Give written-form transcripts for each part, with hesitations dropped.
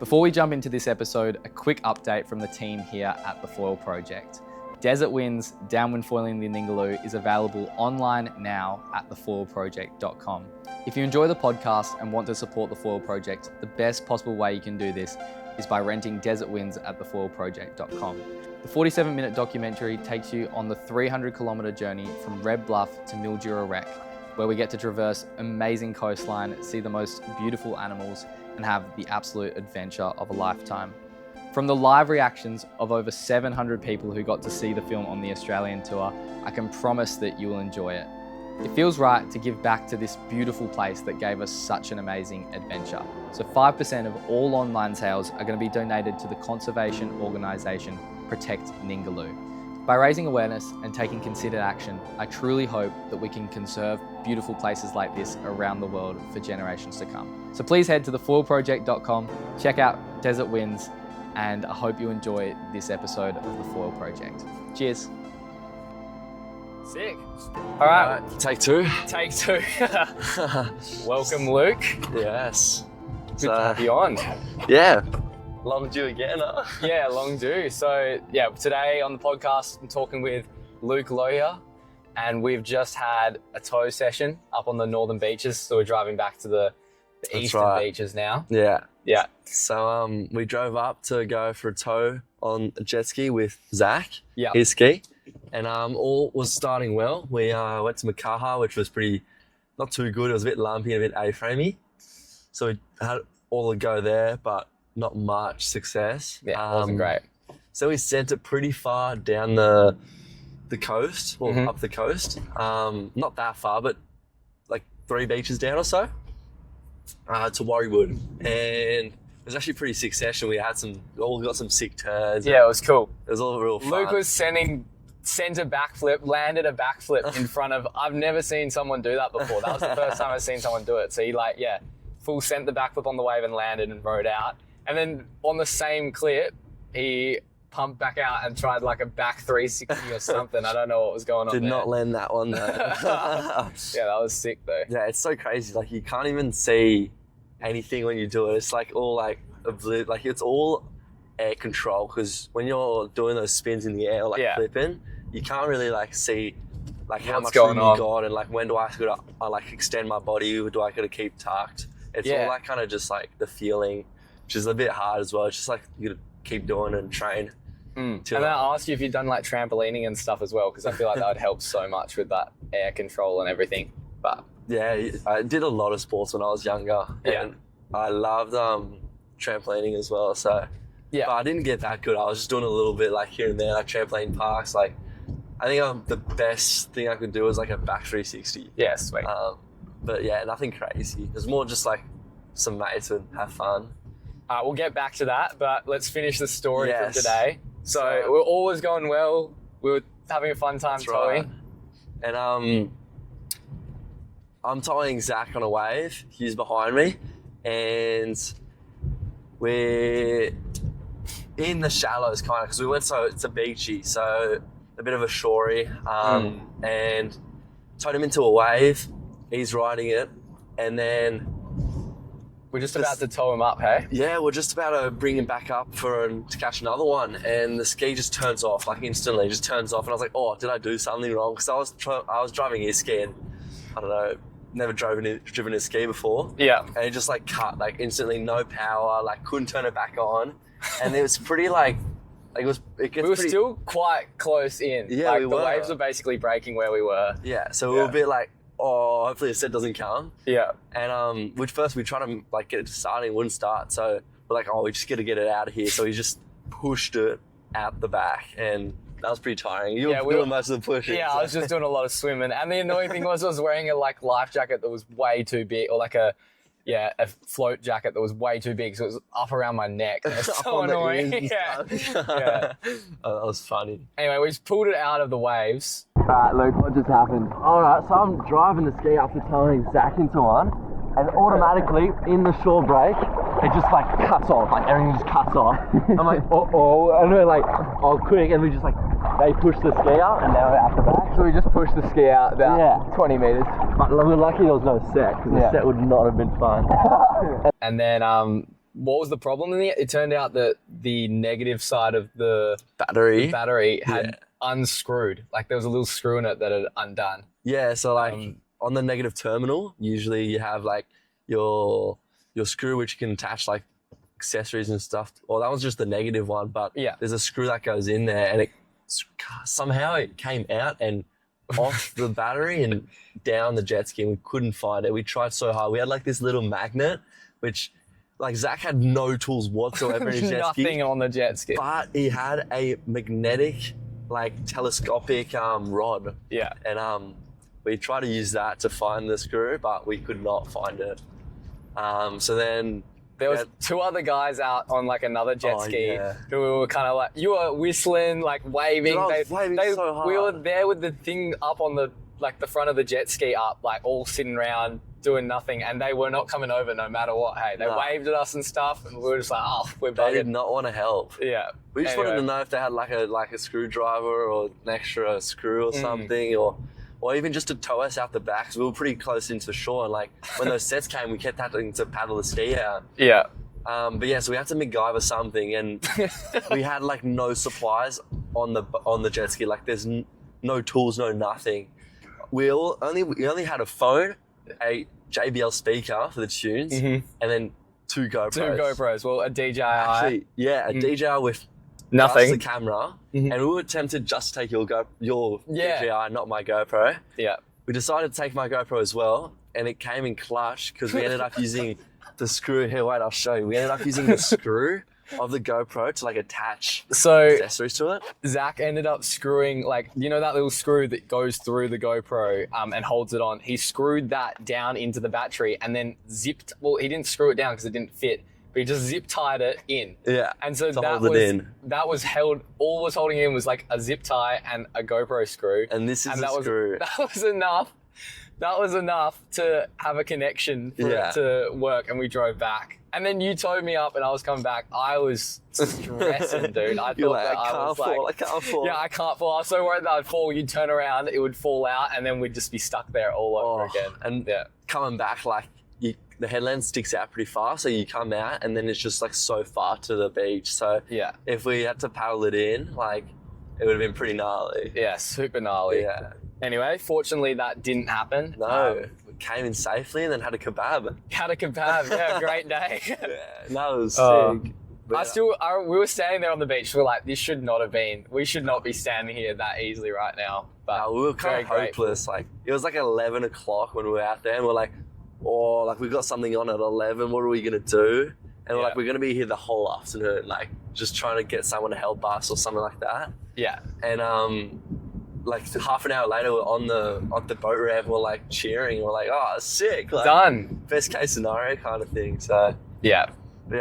Before we jump into this episode, a quick update from the team here at the Foil Project. Desert Winds Downwind Foiling the Ningaloo is available online now at thefoilproject.com. If you enjoy the podcast and want to support the Foil Project, the best possible way you can do this is by renting Desert Winds at thefoilproject.com. The 47-minute documentary takes you on the 300-kilometre journey from Red Bluff to Mildura Wreck, where we get to traverse amazing coastline, see the most beautiful animals, and have the absolute adventure of a lifetime. From the live reactions of over 700 people who got to see the film on the Australian tour, I can promise that you will enjoy it. It feels right to give back to this beautiful place that gave us such an amazing adventure. So 5% of all online sales are going to be donated to the conservation organisation Protect Ningaloo. By raising awareness and taking considered action, I truly hope that we can conserve beautiful places like this around the world for generations to come. So please head to thefoilproject.com, check out Desert Winds, and I hope you enjoy this episode of the Foil Project. Cheers. Sick. All right. Take two. Take two. Welcome, Luke. Yes. Good to have you on. Yeah. Long due again, huh? Yeah, long due. So yeah, today on the podcast, I'm talking with Luc Lohier, and we've just had a tow session up on the northern beaches. So we're driving back to the eastern beaches now. Yeah. Yeah. So we drove up to go for a tow on a jet ski with Zac, Yep. ski, and all was starting well. We went to Makaha, which was not too good. It was a bit lumpy and a bit A-framey. So we had all the go there, but not much success. Yeah, it wasn't great. So we sent it pretty far down the coast, or up the coast. Not that far, but like 3 beaches down or so, to Warriewood. And it was actually a pretty sick session. We got some sick turns. Yeah, it was cool. It was all real fun. Luke was sent a backflip, landed a backflip in front of, I've never seen someone do that before. That was the first time I've seen someone do it. So he full sent the backflip on the wave and landed and rode out. And then on the same clip, he pumped back out and tried like a back 360 or something. I don't know what was going on Did there. not land that one though. Yeah, that was sick though. Yeah, it's so crazy. Like you can't even see anything when you do it. It's like all like it's all air control, because when you're doing those spins in the air, or flipping, you can't really like see like how much room you got, and like when do I extend my body, or do I gotta keep tucked? It's all like kind of just like the feeling, which is a bit hard as well. It's just like you gotta keep doing and train. And then I asked you if you'd done like trampolining and stuff as well, because I feel like that would help so much with that air control and everything. But yeah, I did a lot of sports when I was younger, and I loved trampolining as well. So but I didn't get that good. I was just doing a little bit like here and there, like trampoline parks. Like I think the best thing I could do was like a back 360. Yeah, sweet. But yeah, nothing crazy. It was more just like some mates would have fun. We'll get back to that, but let's finish the story from today. So all was going well. We were having a fun time towing. Right. And I'm towing Zac on a wave. He's behind me, and we're in the shallows kind of, because we went it's a beachy, so a bit of a shorey, and towed him into a wave. He's riding it, and then we're just about to tow him up, hey? Yeah, we're just about to bring him back up to catch another one, and the ski just turns off, like instantly, just turns off, and I was like, oh, did I do something wrong? Because I was driving his ski, and I don't know, never driven his ski before. Yeah. And it just like cut, like instantly, no power, like couldn't turn it back on, and it was pretty we were still quite close in. Yeah, like we the were. waves were basically breaking where we were. Yeah, so we were a bit like, oh, hopefully the set doesn't come. Yeah. And which first we tried to like get it to start, and it wouldn't start. So we're like, oh, we just got to get it out of here. So we just pushed it out the back, and that was pretty tiring. You were doing most of the pushing. Yeah, I was just doing a lot of swimming. And the annoying thing was I was wearing a life jacket that was way too big, or like a float jacket that was way too big, so it was up around my neck. It was so annoying. Yeah. That was funny. Anyway, we just pulled it out of the waves. Alright, Luke, what just happened? Alright, so I'm driving the ski after towing Zac into one, and automatically, in the shore brake, it just like cuts off, like everything just cuts off. I'm like, uh-oh, and we're like, oh, quick, and we just like, they pushed the ski out, and now we're out the back. So we just pushed the ski out about 20 metres. But we're lucky there was no set, because the set would not have been fun. And then what was the problem in it? It turned out that the negative side of the battery had unscrewed. Like there was a little screw in it that had undone. Yeah, so like on the negative terminal, usually you have like your screw which you can attach like accessories and stuff. Well, that was just the negative one, but there's a screw that goes in there, and somehow it came out and off the battery and down the jet ski, and we couldn't find it. We tried so hard. We had like this little magnet, which like Zac had no tools whatsoever in his jet ski. Nothing on the jet ski. But he had a magnetic, like telescopic rod. Yeah. And we tried to use that to find the screw, but we could not find it. So then there was two other guys out on like another jet ski who were kind of like, you were whistling, like waving. Dude, I was waving so hard. We were there with the thing up on the front of the jet ski up, like all sitting around doing nothing, and they were not coming over no matter what. Hey, they waved at us and stuff, and we were just like, oh, we're buggered. They did not want to help. Yeah. We just wanted to know if they had like a screwdriver or an extra screw or something, or even just to tow us out the back, because we were pretty close into the shore, and like when those sets came, we kept having to paddle the ski out. Yeah. But yeah, so we had to MacGyver something, and we had like no supplies on the jet ski. Like there's no tools, no nothing. We only had a phone, a JBL speaker for the tunes, and then two GoPros. Two GoPros. Well, a DJI. Actually, yeah, a DJI with nothing. Just the camera, and we were tempted just to take your DJI, not my GoPro. Yeah. We decided to take my GoPro as well, and it came in clutch because we ended up using the screw. Here, wait, I'll show you. We ended up using the screw of the GoPro to like attach accessories to it. Zac ended up screwing, like, you know that little screw that goes through the GoPro and holds it on? He screwed that down into the battery and then he didn't screw it down because it didn't fit, but he just zip tied it in. Yeah. And so that was held, all was holding in was like a zip tie and a GoPro screw. And this is the screw. That was enough. That was enough to have a connection for it to work, and we drove back. And then you towed me up and I was coming back. I was stressing, dude. I thought like, I can't fall. Yeah, I can't fall. I was so worried that I'd fall. You'd turn around, it would fall out, and then we'd just be stuck there all over again. And coming back, like the headland sticks out pretty far, so you come out and then it's just like so far to the beach. So if we had to paddle it in, like it would have been pretty gnarly. Yeah, super gnarly. Yeah. Anyway, fortunately that didn't happen. No, we came in safely and then had a kebab. Yeah, great day. That was sick. We were standing there on the beach. We were like, we should not be standing here that easily right now. But we were kind of hopeless. Like it was like 11 o'clock when we were out there, and we're like, we got something on at 11. What are we gonna do? And we're like, we're gonna be here the whole afternoon, like just trying to get someone to help us or something like that. Yeah. And like half an hour later, we're on the boat ramp. We're like cheering. We're like, oh, sick! Like, done. Best case scenario kind of thing. So yeah.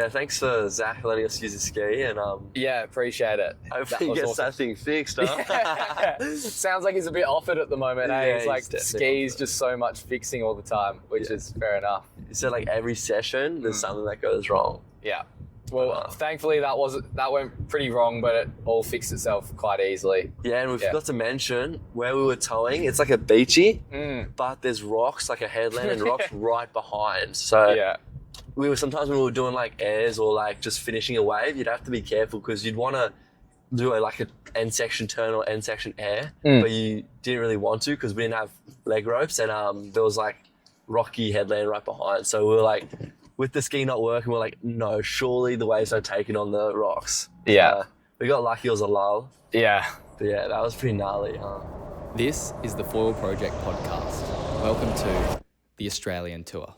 Thanks for Zac letting us use the ski, and appreciate it. Hopefully he gets that thing fixed. Huh? Sounds like he's a bit off it at the moment. Yeah, he's like skis just so much fixing all the time, which is fair enough. He said like every session there's something that goes wrong. Yeah. Well, thankfully that went pretty wrong, but it all fixed itself quite easily. Yeah, and we forgot to mention where we were towing. It's like a beachy, but there's rocks, like a headland, and rocks right behind. So sometimes when we were doing like airs or like just finishing a wave, you'd have to be careful because you'd want to do like an end section turn or end section air, but you didn't really want to because we didn't have leg ropes, and there was like rocky headland right behind. So we were like, with the ski not working, we're like, no, surely the waves are taking on the rocks. Yeah. We got lucky, it was a lull. Yeah. But yeah, that was pretty gnarly. This is the Foil Project podcast. Welcome to the Australian tour.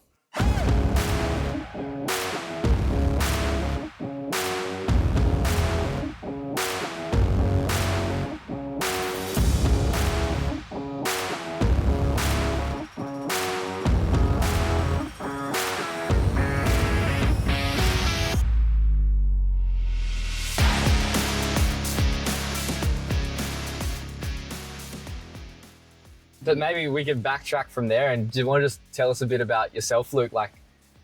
But maybe we could backtrack from there. And do you want to just tell us a bit about yourself, Luke? Like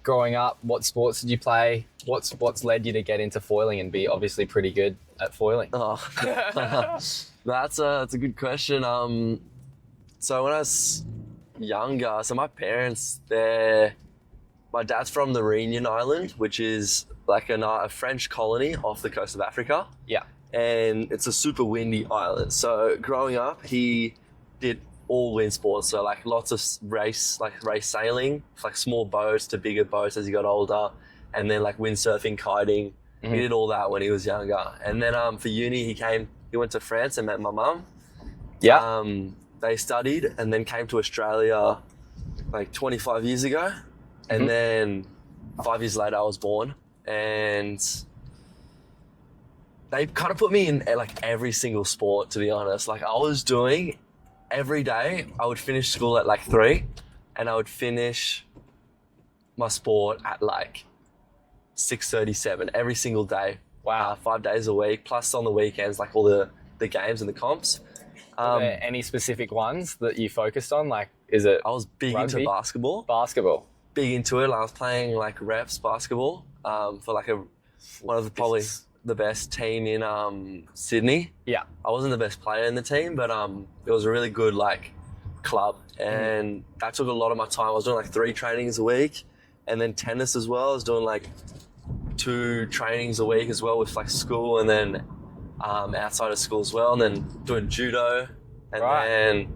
growing up, what sports did you play? What's led you to get into foiling and be obviously pretty good at foiling? That's a good question. So when I was younger, so my parents, my dad's from the Reunion Island, which is like a French colony off the coast of Africa. Yeah. And it's a super windy island. So growing up, he did all wind sports. So like lots of race sailing, like small boats to bigger boats as he got older, and then like windsurfing, kiting. He did all that when he was younger. And then for uni, he went to France and met my mum. Yeah. They studied and then came to Australia like 25 years ago. And then 5 years later, I was born. And they kind of put me in like every single sport, to be honest. Like I was doing every day, I would finish school at like 3 and I would finish my sport at like 6:37 every single day. Wow. 5 days a week, plus on the weekends, like all the games and the comps. Are there any specific ones that you focused on? Like, is it I was big rugby? into basketball. Basketball. Big into it. I was playing like reps basketball for like one of probably the best team in Sydney. Yeah. I wasn't the best player in the team, but it was a really good like club, and that took a lot of my time. I was doing like 3 trainings a week, and then tennis as well. I was doing like 2 trainings a week as well with like school, and then outside of school as well, and then doing judo, and then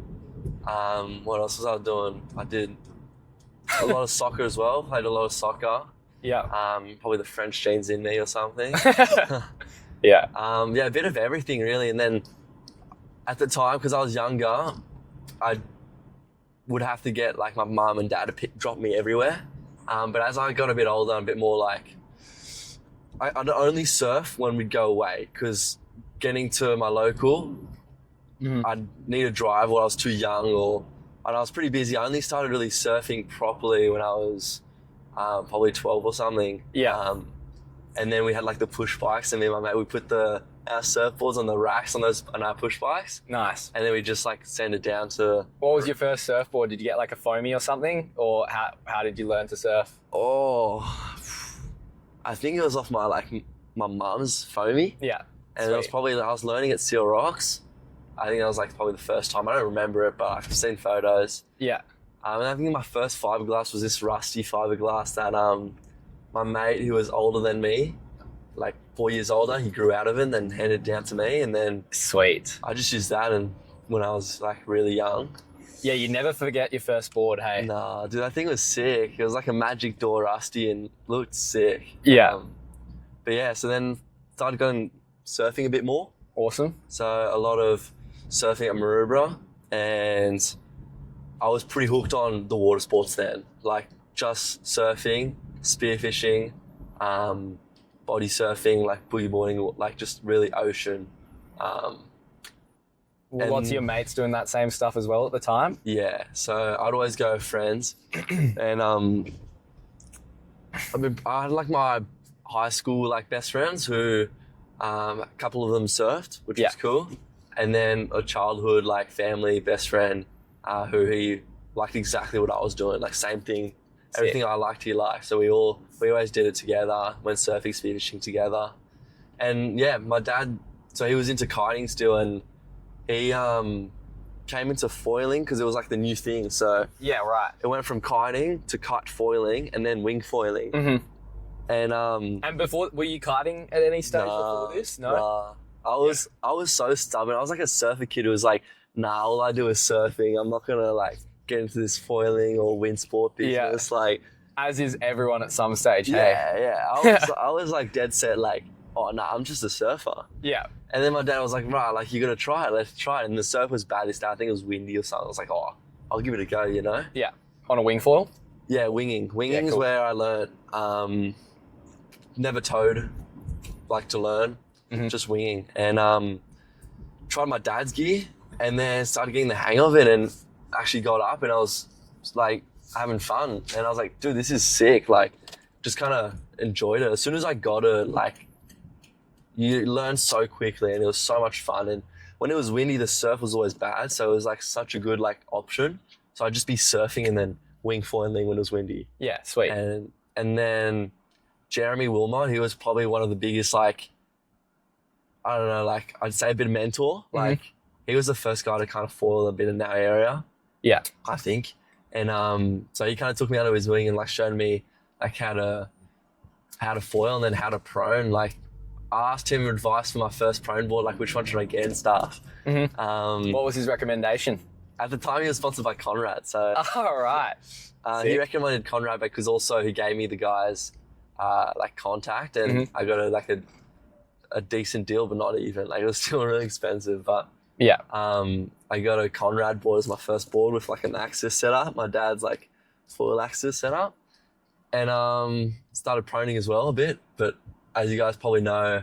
what else was I doing? I did a lot of soccer as well. Played a lot of soccer. Yeah. Probably the French genes in me or something. Yeah. Yeah, a bit of everything really. And then at the time, because I was younger, I would have to get like my mum and dad to drop me everywhere. But as I got a bit older, and a bit more like, I'd only surf when we'd go away, because getting to my local, I'd need a drive, or I was too young, and I was pretty busy. I only started really surfing properly when I was probably 12 or something. Yeah. And then we had like the push bikes, and me and my mate, we put our surfboards on the racks on our push bikes. Nice. And then we just like send it down to... What was your first surfboard? Did you get like a foamy or something? Or how did you learn to surf? Oh, I think it was off my mum's foamy. Yeah. And it was probably, I was learning at Seal Rocks. I think that was like probably the first time. I don't remember it, but I've seen photos. Yeah. And I think my first fiberglass was this rusty fiberglass that my mate, who was older than me, like 4 years older, he grew out of it and then handed it down to me. And then Sweet. I just used that when I was like really young. Yeah, you never forget your first board, hey? Nah, dude, that thing was sick. It was like a Magic Door rusty and looked sick. Yeah. But yeah, so then started going surfing a bit more. Awesome. So a lot of surfing at Maroubra, and I was pretty hooked on the water sports then. Like just surfing, spearfishing, body surfing, like boogie boarding, like just really ocean. Lots of your mates doing that same stuff as well at the time? Yeah, so I'd always go with friends. And I had like my high school like best friends who a couple of them surfed, which was cool. And then a childhood like family best friend who he liked exactly what I was doing, like same thing. Everything I liked, he liked. So we always did it together, went surfing, spearfishing together. And yeah, my dad, so he was into kiting still, and he came into foiling because it was like the new thing. So yeah, right. It went from kiting to kite foiling and then wing foiling. Mm-hmm. And before, were you kiting at any stage before this? No. Nah. I was so stubborn. I was like a surfer kid who was like, nah, all I do is surfing. I'm not gonna like get into this foiling or wind sport business. Yeah. Like, as is everyone at some stage. Yeah, hey? yeah. I was like dead set, like, oh nah, I'm just a surfer. Yeah. And then my dad was like, right, like, you gotta try it, let's try it. And the surf was bad this day. I think it was windy or something. I was like, oh, I'll give it a go, you know? Yeah. On a wing foil? Yeah, winging. Winging is cool. where I learned. Never towed, like to learn, just winging. And tried my dad's gear and then started getting the hang of it and actually got up and I was like having fun. And I was like, dude, this is sick. Like, just kind of enjoyed it. As soon as I got it, like, you learn so quickly and it was so much fun. And when it was windy, the surf was always bad. So it was like such a good like option. So I'd just be surfing and then wing foiling when it was windy. Yeah, sweet. And then Jeremy Wilmot, he was probably one of the biggest, like, I don't know, like I'd say a bit of mentor. Like he was the first guy to kind of foil a bit in that area. Yeah. I think. And so he kind of took me under his wing and like showed me like how to how to foil and then how to prone. Like, I asked him advice for my first prone board, like which one should I get and stuff. What was his recommendation? At the time, he was sponsored by Conrad, so All right. he recommended Conrad because also he gave me the guy's like contact, and I got a decent deal, but not even. Like, it was still really expensive, but Yeah. I got a Conrad board as my first board with like an axis setup. My dad's like foil axis setup, and started proning as well a bit. But as you guys probably know,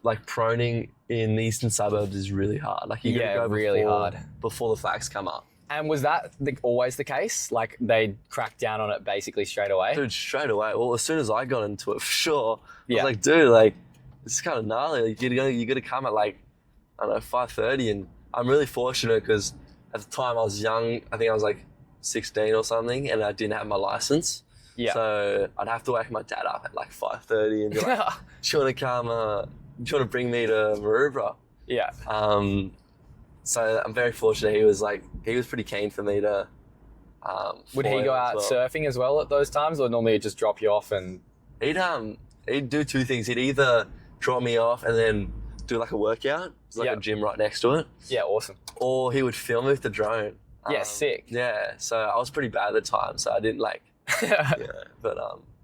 like proning in the eastern suburbs is really hard. Like, you gotta go really hard before the flags come up. And was that always the case? Like, they cracked down on it basically straight away? Dude, straight away. Well, as soon as I got into it, for sure. I Yeah. was like, dude, like, this is kind of gnarly. Like, you gotta come at like, I don't know, 5:30, and I'm really fortunate because at the time I was young. I think I was like 16 or something, and I didn't have my license. Yeah. So I'd have to wake my dad up at like 5:30 and be like, "Do you want to come? Do you want to bring me to Maroubra?" Yeah. So I'm very fortunate. He was pretty keen for me to. Would he foil go as out well. surfing as well at those times, or normally he'd just drop you off and? He'd do two things. He'd either drop me off and then do like a workout. There's like a gym right next to it. Yeah, awesome. Or he would film me with the drone. Yeah, sick. Yeah, so I was pretty bad at the time, so I didn't like. Yeah, but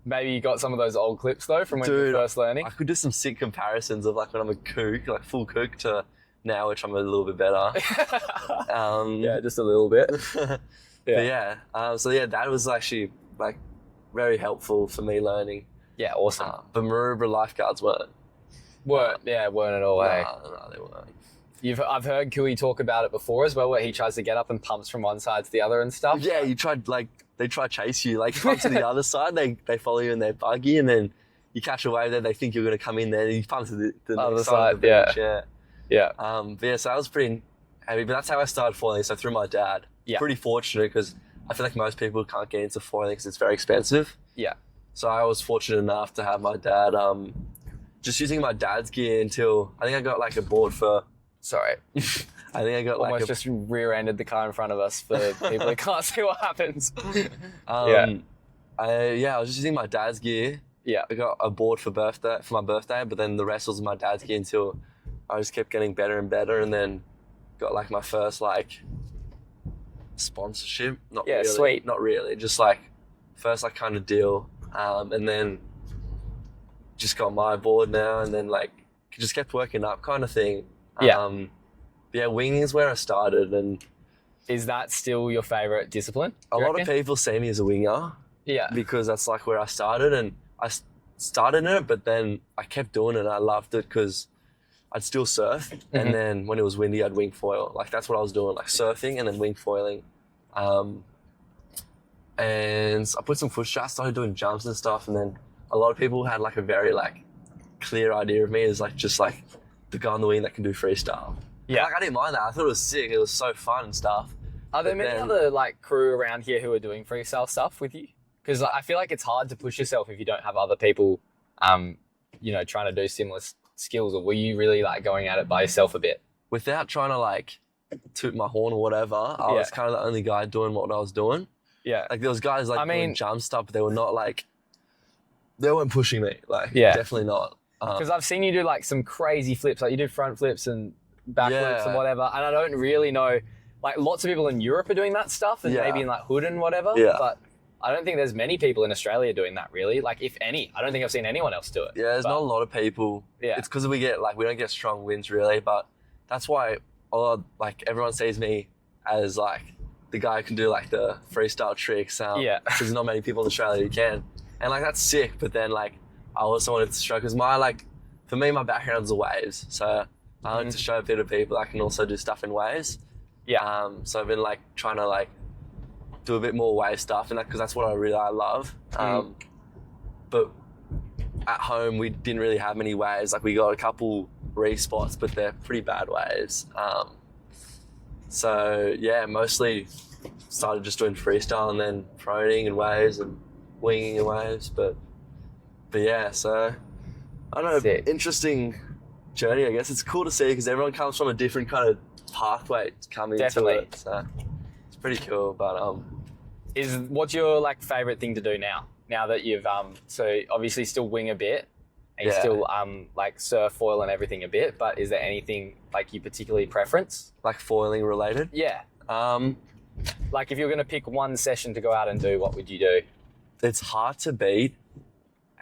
Maybe you got some of those old clips though from when you were first learning. I could do some sick comparisons of like when I'm a kook, like full kook, to now, which I'm a little bit better. Yeah, just a little bit. Yeah. So yeah, that was actually like very helpful for me learning. Yeah, awesome. But Maroubra lifeguards weren't. Weren't at all. Eh? No, they weren't. I've heard Kui talk about it before as well, where he tries to get up and pumps from one side to the other and stuff. Yeah, they try to chase you. Like, you pump to the other side, they follow you in their buggy, and then you catch a wave there, they think you're going to come in there, and you pump to the other next side of the beach. Yeah. But yeah, so I was pretty heavy, but that's how I started foiling, so through my dad. Yeah. Pretty fortunate, because I feel like most people can't get into foiling because it's very expensive. Yeah. So I was fortunate enough to have my dad, just using my dad's gear until, I think I got like a board for... Sorry. I think I got almost just rear-ended the car in front of us for people who can't see what happens. I was just using my dad's gear. Yeah. I got a board for my birthday, but then the rest was my dad's gear until I just kept getting better and better, and then got like my first like sponsorship. Not really, sweet. Not really, just like first like kind of deal, and then just got my board now, and then like just kept working up kind of thing. Yeah, winging is where I started, and is that still your favorite discipline? A lot of people see me as a winger. Yeah, because that's like where I started, and I started in it, but then I kept doing it, and I loved it because I'd still surf, and then when it was windy, I'd wing foil. Like, that's what I was doing, like surfing and then wing foiling. And I put some foot straps, started doing jumps and stuff, and then a lot of people had like a very like clear idea of me as like just like the guy on the wing that can do freestyle. Yeah. Like, I didn't mind that. I thought it was sick. It was so fun and stuff. Are there many other like crew around here who are doing freestyle stuff with you? Because I feel like it's hard to push yourself if you don't have other people, trying to do similar skills. Or were you really like going at it by yourself a bit? Without trying to like toot my horn or whatever, I was kind of the only guy doing what I was doing. Yeah. Like, there was guys like doing jump stuff, but they were not like, they weren't pushing me. Like, definitely not. Because I've seen you do like some crazy flips, like you do front flips and back flips and whatever, and I don't really know, like lots of people in Europe are doing that stuff, and maybe in like Hood and whatever, but I don't think there's many people in Australia doing that really, like if any. I don't think I've seen anyone else do it. Yeah, there's not a lot of people. Yeah. It's because we don't get strong winds really, but that's why everyone sees me as like the guy who can do like the freestyle tricks, because there's not many people in Australia who can, and like that's sick, but then like I also wanted to show, because for me, my background's the waves, so I like to show a bit of people I can also do stuff in waves. Yeah. So I've been like trying to like do a bit more wave stuff, and because that's what I love. But at home we didn't really have many waves. Like, we got a couple reef spots, but they're pretty bad waves. So yeah, mostly started just doing freestyle and then proning and waves and winging and waves. But yeah, so I don't know, interesting journey, I guess. It's cool to see because everyone comes from a different kind of pathway coming into it. So it's pretty cool. But what's your like favorite thing to do now? now that you've so obviously still wing a bit and you Yeah. still like surf, foil and everything a bit, but is there anything like you particularly preference? Like foiling related. Yeah. Um, Like if you're going to pick one session to go out and do, what would you do? it's hard to beat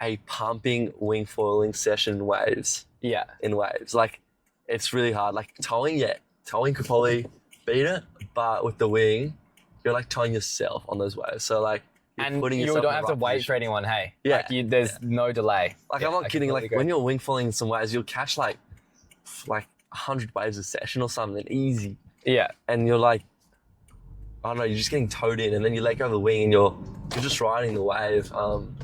a pumping wing foiling session in waves. Yeah. In waves, like it's really hard. Like towing, towing could probably beat it, but with the wing, you're like towing yourself on those waves. So like, you're And putting you yourself don't in have to rough wait positions. for anyone, hey? Yeah. Like there's no delay. Like Yeah, I'm not I kidding. Like completely when agree. you're wing foiling in some waves, you'll catch like 100 waves a session or something easy, Yeah. and you're like, I don't know, you're just getting towed in, and then you let go of the wing, and you're just riding the wave, and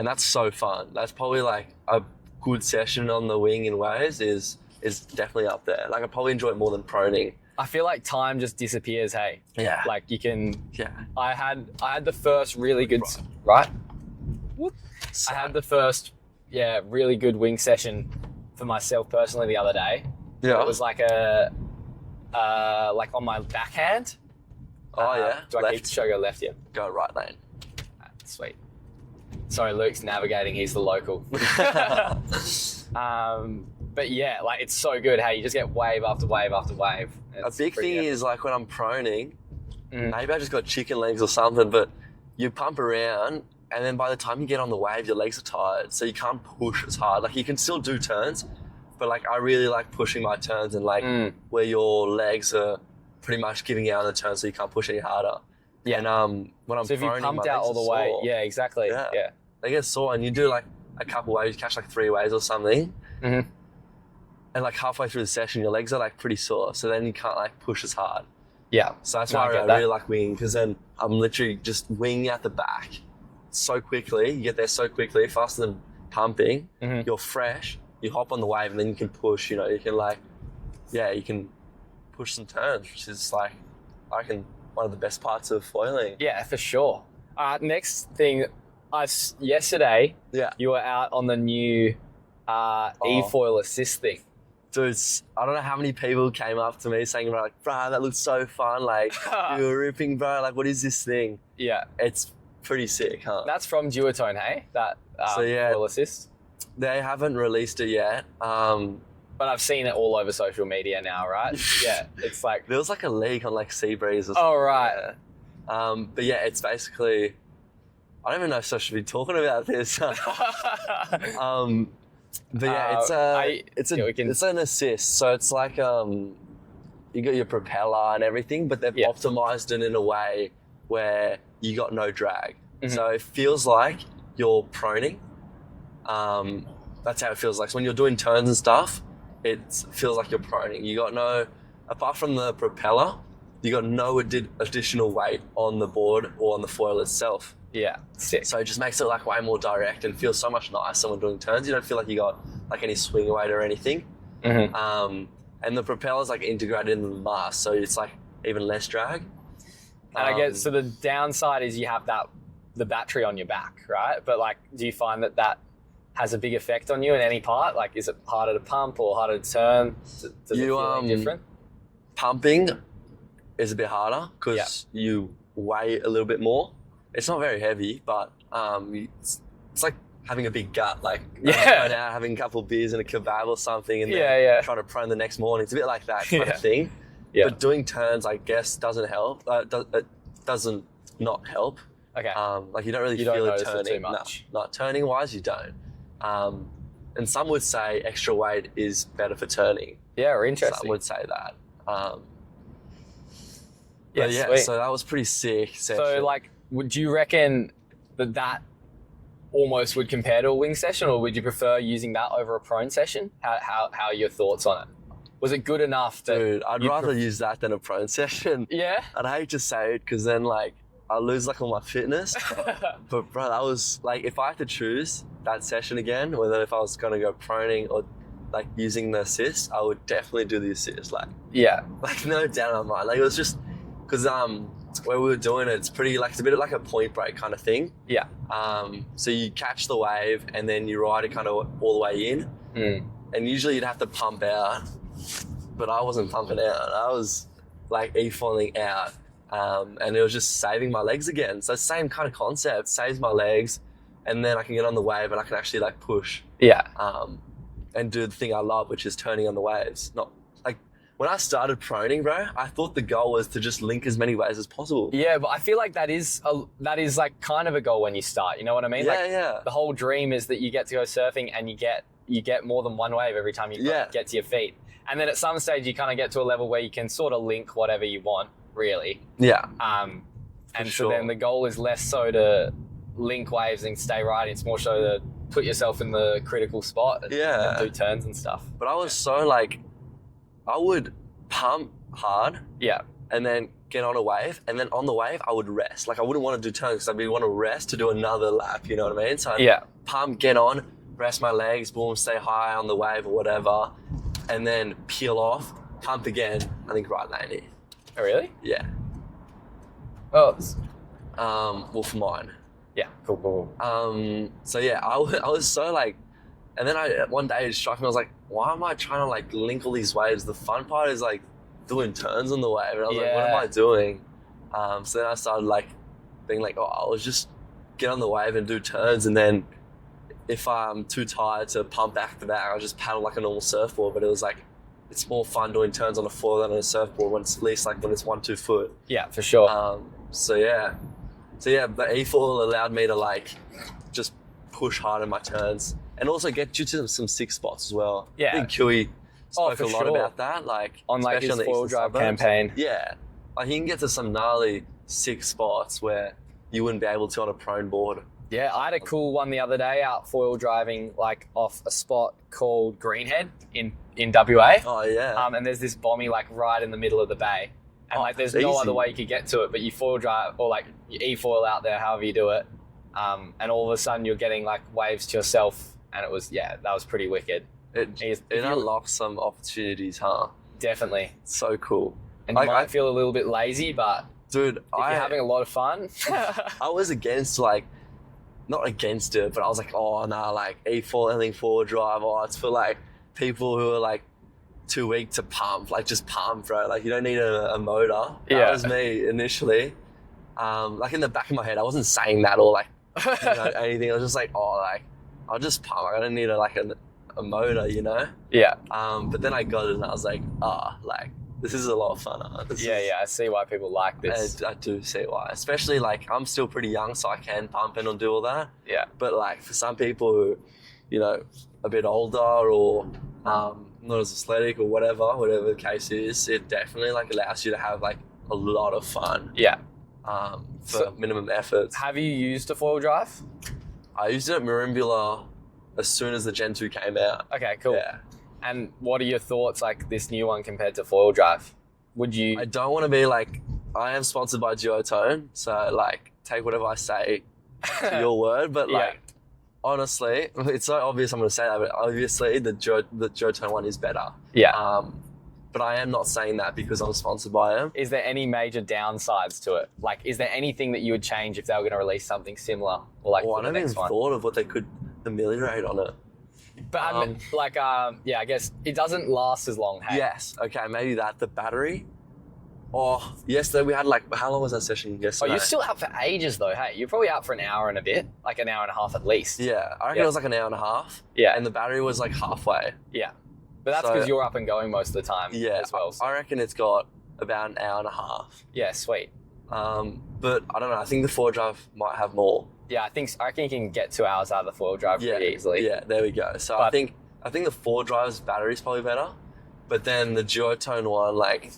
that's so fun. That's probably like a good session on the wing in waves is definitely up there. Like I probably enjoy it more than proning. I feel like time just disappears, hey? Yeah. Like you can, Yeah. I had the first really good, right? So, I had the first, really good wing session for myself personally the other day. yeah. It was like like on my backhand. Oh yeah. Do I should I go left here? Go right lane. Sweet. Sorry, Luke's navigating. He's the local. But yeah, like it's so good. Hey, you just get wave after wave after wave. A big thing is like when I'm proning, Mm. maybe I just got chicken legs or something, but you pump around and then by the time you get on the wave, your legs are tired. So you can't push as hard. Like you can still do turns, but like I really like pushing my turns and like where your legs are pretty much giving out on the turn so you can't push any harder. Yeah. And when I'm So if you proning, pumped my out legs all the are way, sore. yeah, exactly. Yeah. Yeah. They get sore and you do like a couple waves, you catch like 3 waves or something. Mm-hmm. And like halfway through the session, your legs are like pretty sore. So then you can't like push as hard. Yeah. So that's No, I why get I that. really like winging, because then I'm literally just winging out the back so quickly. You get there so quickly, faster than pumping. Mhm. You're fresh. You hop on the wave and then you can push. You know, you can like, you can push some turns, which is like, I reckon one of the best parts of foiling. Yeah, for sure. Next thing, yesterday Yeah. you were out on the new e-foil assist thing. Dude, I don't know how many people came up to me saying, like, bro, that looks so fun. Like, you were ripping, bro. Like, what is this thing? Yeah. It's pretty sick, huh? That's from Duotone, hey? That So, yeah. foil assist. They haven't released it yet. But I've seen it all over social media now, right? Yeah. It's like, There was like a leak on like Seabreeze or something. oh, right. But yeah, it's basically, I don't even know if I should be talking about this. But yeah, it's an assist. So it's like you got your propeller and everything, but they've optimized it in a way where you got no drag. Mhm. So it feels like you're proning. That's how it feels like. So when you're doing turns and stuff, it feels like you're proning. You got no, apart from the propeller, you got no additional weight on the board or on the foil itself. Yeah. Sick. So it just makes it like way more direct and feels so much nicer when doing turns. You don't feel like you got like any swing weight or anything. Mm-hmm. And the propeller's like integrated in the mast, so it's like even less drag. And I guess, so the downside is you have the battery on your back, right? But like, do you find that has a big effect on you in any part? Like, is it harder to pump or harder to turn? Does it feel any different? Pumping is a bit harder because you weigh a little bit more. It's not very heavy, but it's like having a big gut, like going out, having a couple of beers and a kebab or something, and then trying to prone the next morning. It's a bit like that kind of thing. Yeah. But doing turns, I guess, doesn't help. It doesn't not help. Okay. Like you don't really feel it turning. Too much. No, not turning wise, you don't. And some would say extra weight is better for turning. Yeah, or interesting. Some would say that. Sweet. So that was pretty sick session. So like, would you reckon that almost would compare to a wing session, or would you prefer using that over a prone session? How are your thoughts on it? Was it good enough that... Dude, I'd rather use that than a prone session. Yeah? I'd hate to say it because then like I lose like all my fitness. But bro, that was like, if I had to choose that session again, whether if I was going to go proning or like using the assist, I would definitely do the assist. Like no doubt in my mind. Like it was just because where we were doing it, it's pretty like, it's a bit like a point break kind of thing. Yeah. So you catch the wave and then you ride it kind of all the way in. And usually you'd have to pump out, but I wasn't pumping out. I was like e-foiling out and it was just saving my legs again. So same kind of concept, saves my legs, and then I can get on the wave and I can actually like push. Yeah. And do the thing I love, which is turning on the waves. Not like when I started proning, bro, I thought the goal was to just link as many waves as possible. Yeah, but I feel like that is like kind of a goal when you start. You know what I mean? Yeah, like, yeah. The whole dream is that you get to go surfing and you get more than one wave every time you get to your feet. And then at some stage you kind of get to a level where you can sort of link whatever you want, really. Yeah. And sure. So then the goal is less so to link waves and stay right. It's more so to put yourself in the critical spot and do turns and stuff. But I was so like, I would pump hard. Yeah. And then get on a wave. And then on the wave, I would rest. Like I wouldn't want to do turns because I'd want to rest to do another lap. You know what I mean? So I'd pump, get on, rest my legs, boom, stay high on the wave or whatever. And then peel off, pump again, I think right lane. Oh, really? Yeah. Oh. Well, for mine. Yeah, cool. So yeah, I was so like, and then one day it struck me, I was like, why am I trying to like link all these waves? The fun part is like doing turns on the wave. And I was like, what am I doing? So then I started like being like, I'll just get on the wave and do turns. And then if I'm too tired to pump back to back, I'll just paddle like a normal surfboard. But it was like, it's more fun doing turns on a foil than on a surfboard when it's at least like when it's 1-2 foot. Yeah, for sure. So yeah, the e-foil allowed me to like just push hard in my turns and also get you to some sick spots as well. Yeah. I think Huey spoke a lot about that, like on like his foil drive campaign. Yeah, like you can get to some gnarly sick spots where you wouldn't be able to on a prone board. Yeah, I had a cool one the other day out foil driving like off a spot called Greenhead in WA. Oh yeah. And there's this bommy like right in the middle of the bay. And like there's no other way you could get to it, but you foil drive or like you e-foil out there, however you do it. And all of a sudden you're getting like waves to yourself, and it was that was pretty wicked. It unlocks some opportunities, huh? Definitely. So cool. And you might feel a little bit lazy, but dude, if you're having a lot of fun. I was not against it, but I was like, like e-foil, anything forward drive, it's for like people who are like too weak to pump, like just pump, bro. Like you don't need a motor. That was me initially. Like in the back of my head, I wasn't saying that or like anything. I was just like, I'll just pump. I don't need a motor, you know? Yeah. But then I got it and I was like, like this is a lot of fun. I see why people like this. I do see why, especially like I'm still pretty young, so I can pump and do all that. Yeah. But like for some people who, you know, a bit older or not as athletic or whatever the case is, it definitely like allows you to have like a lot of fun. Yeah. For minimum efforts. Have you used a foil drive? I used it at Merimbula as soon as the Gen 2 came out. Okay, cool. Yeah. And what are your thoughts, like this new one compared to foil drive? Would you? I don't want to be like, I am sponsored by Duotone, so like take whatever I say to your word, but like honestly, it's so obvious I'm going to say that, but obviously the Duotone one is better. Yeah. But I am not saying that because I'm sponsored by them. Is there any major downsides to it? Like, is there anything that you would change if they were going to release something similar? Or like I never even thought of what they could ameliorate on it. But I guess it doesn't last as long. Hey? Yes. Okay, maybe that. The battery. Oh, yesterday we had like, how long was that session yesterday? Oh, you're still out for ages though, hey? You're probably out for an hour and a bit, like an hour and a half at least. Yeah, I reckon it was like an hour and a half. Yeah. And the battery was like halfway. Yeah. But that's because you're up and going most of the time as well. So. I reckon it's got about an hour and a half. Yeah, sweet. But I don't know, I think the foil drive might have more. Yeah, I reckon you can get 2 hours out of the foil drive pretty easily. Yeah, there we go. So I think the foil drive's battery is probably better, but then the Duotone one, like,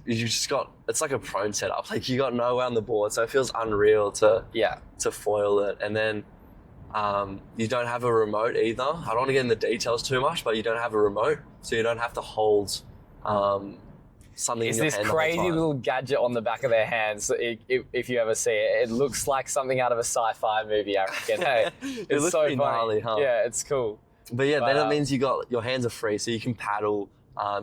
you just got, it's like a prone setup. Like you got nowhere on the board, so it feels unreal to foil it. And then you don't have a remote either. I don't want to get into the details too much, but you don't have a remote, so you don't have to hold something in your hand. It's this crazy little gadget on the back of their hands. If you ever see it, it looks like something out of a sci-fi movie, I reckon. Hey, it looks so funny. Gnarly, huh? Yeah, it's cool. But then it means your hands are free, so you can paddle.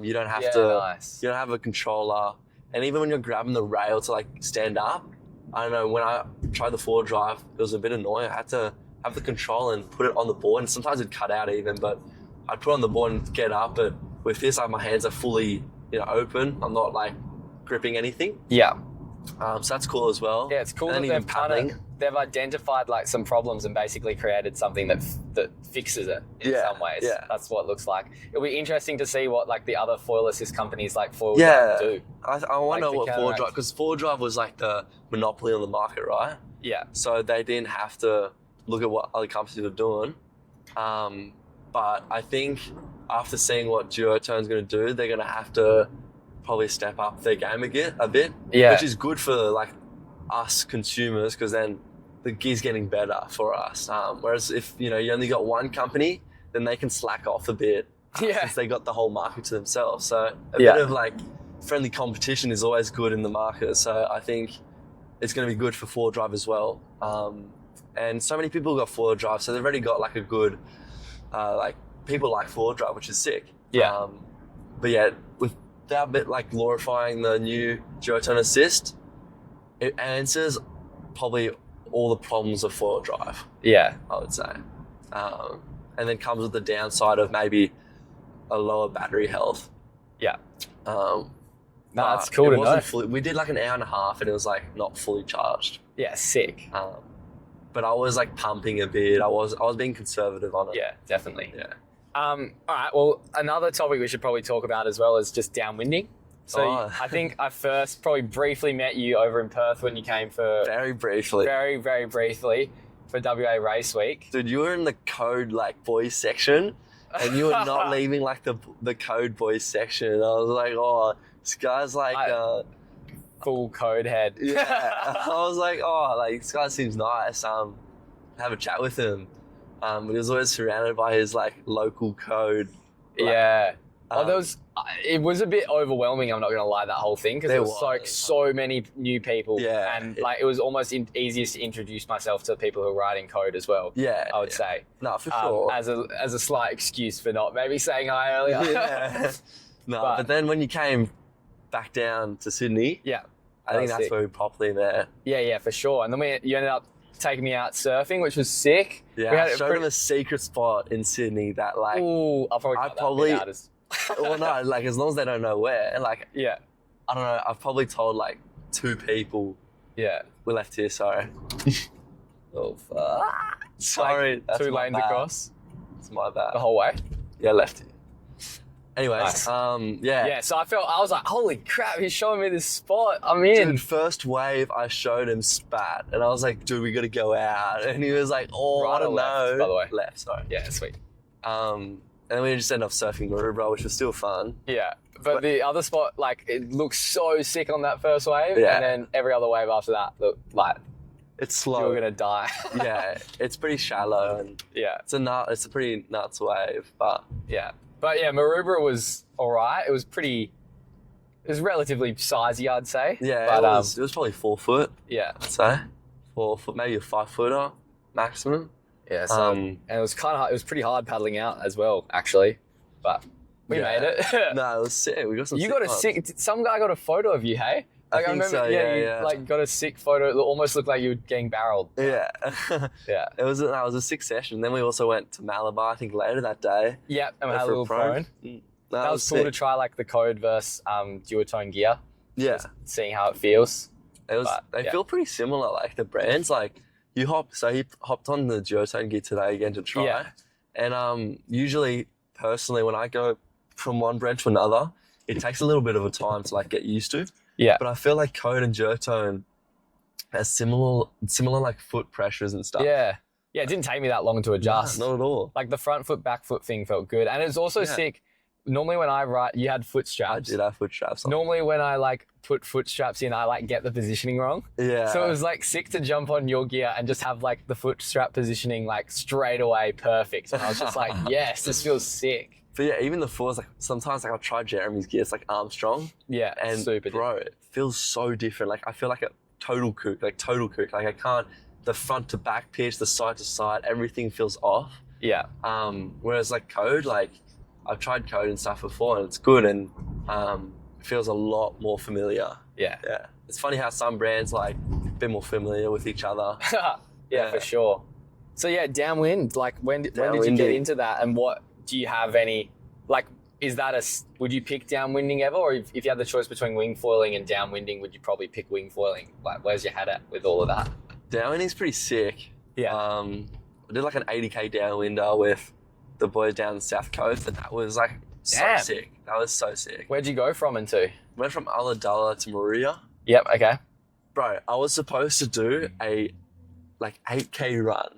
You don't have you don't have a controller. And even when you're grabbing the rail to like stand up, I don't know, when I tried the foil drive, it was a bit annoying. I had to have the control and put it on the board, and sometimes it'd cut out even, but I'd put it on the board and get up. But with this, my hands are fully, open. I'm not like gripping anything. Yeah. So that's cool as well. Yeah, it's cool And that then even they've identified like some problems and basically created something that fixes it in some ways. Yeah. That's what it looks like. It'll be interesting to see what like the other foil assist companies like Foil Yeah. Drive do. I want to know what counteract. 4Drive, because 4Drive was like the monopoly on the market, right? Yeah. So they didn't have to look at what other companies were doing. But I think after seeing what Duotone's going to do, they're going to have to probably step up their game a bit. Yeah. Which is good for like us consumers, because then the gear's getting better for us. Whereas if you only got one company, then they can slack off a bit since they got the whole market to themselves. So a bit of like friendly competition is always good in the market. So I think it's going to be good for 4Drive as well. And so many people got 4Drive, so they've already got like a good like people like 4Drive, which is sick. Yeah. But yeah, without a bit like glorifying the new Duotone Assist, it answers probably all the problems of 4Drive. Yeah. I would say. And then comes with the downside of maybe a lower battery health. Yeah. No, that's cool to know. We did like an hour and a half and it was like not fully charged. Yeah, sick. But I was like pumping a bit. I was being conservative on it. Yeah, definitely. Yeah. All right. Well, another topic we should probably talk about as well is just downwinding. So I think I first probably briefly met you over in Perth when you came for very briefly for WA Race Week. Dude, you were in the code like boys section, and you were not leaving like the code boys section. I was like, oh, this guy's like full code head. Yeah. I was like, oh, like this guy seems nice. Have a chat with him. But he was always surrounded by his like local code. Yeah. It was a bit overwhelming, I'm not going to lie, that whole thing, because there was like so many new people. Yeah. And like it was almost easiest to introduce myself to people who are writing code as well. Yeah. I would say. No, for sure. As a slight excuse for not maybe saying hi earlier. Yeah. No, but then when you came back down to Sydney, I think that's where we properly met. Yeah, for sure. And then you ended up taking me out surfing, which was sick. Yeah, I showed him a secret spot in Sydney that like... Ooh, I'll probably cut that bit out. Well, no, like as long as they don't know where. And like, yeah, I don't know. I've probably told like 2 people. Yeah, we left here. Sorry. Oh fuck! Sorry, that's 2 lanes across. It's my bad. The whole way. Yeah, left here. Anyways, nice. Yeah. So I was like, holy crap! He's showing me this spot. I'm in. Dude, first wave, I showed him spat, and I was like, dude, we got to go out. And he was like, oh, right, I don't know. By the way, left. Sorry. Yeah, sweet. And we just ended up surfing Maroubra, which was still fun. Yeah, but the other spot, like, it looks so sick on that first wave, yeah. And then every other wave after that, looked like it's slow. You're gonna die. Yeah, it's pretty shallow, and yeah, it's a pretty nuts wave, but yeah, Maroubra was all right. It was relatively sizey, I'd say. Yeah, but, it was probably 4 foot. Yeah, I'd say 4 foot, maybe a 5 footer maximum. Yeah, so and it was kind of hard, it was pretty hard paddling out as well, actually, but we made it. No, it was sick. We got some. You got a sick. Some guy got a photo of you, hey? Like, I remember, so, you like got a sick photo. It almost looked like you were getting barreled. Yeah, yeah. It was a sick session. Then we also went to Malabar, I think, later that day. Yeah, and we had a little prone. That was cool sick. to try like the code versus Duotone gear. Yeah, just seeing how it feels. They feel pretty similar. Like the brands, like. He hopped on the Duotone gear today again to try. Yeah. And usually, personally, when I go from one brand to another, it takes a little bit of a time to like get used to. Yeah. But I feel like Code and Duotone has similar like foot pressures and stuff. Yeah. Yeah, it didn't take me that long to adjust. No, not at all. Like the front foot, back foot thing felt good. And it's also sick. Normally when I ride, you had foot straps. I did have foot straps on. Normally when I like put foot straps in, I like get the positioning wrong. Yeah. So it was like sick to jump on your gear and just have like the foot strap positioning like straight away perfect. And I was just like, yes, this feels sick. But yeah, even the fours, like sometimes like I'll try Jeremy's gear, it's like Armstrong. Yeah, and super bro, it feels so different. Like I feel like a total kook. Like I can't, the front to back pitch, the side to side, everything feels off. Yeah. Whereas like Code, like I've tried Code and stuff before and it's good and feels a lot more familiar. Yeah. Yeah. It's funny how some brands like a bit more familiar with each other. yeah, for sure. So yeah, downwind, like when did you get into that and what do you have any, like Is that would you pick downwinding ever? Or if you had the choice between wing foiling and downwinding, would you probably pick wing foiling? Like, where's your head at with all of that? Downwinding's pretty sick. Yeah. I did like an 80k downwinder with the boys down the South Coast, and that was like so sick. That was so sick. Where'd you go from and to? Went from Ulladulla to Maria. Yep, okay. Bro, I was supposed to do a like 8k run.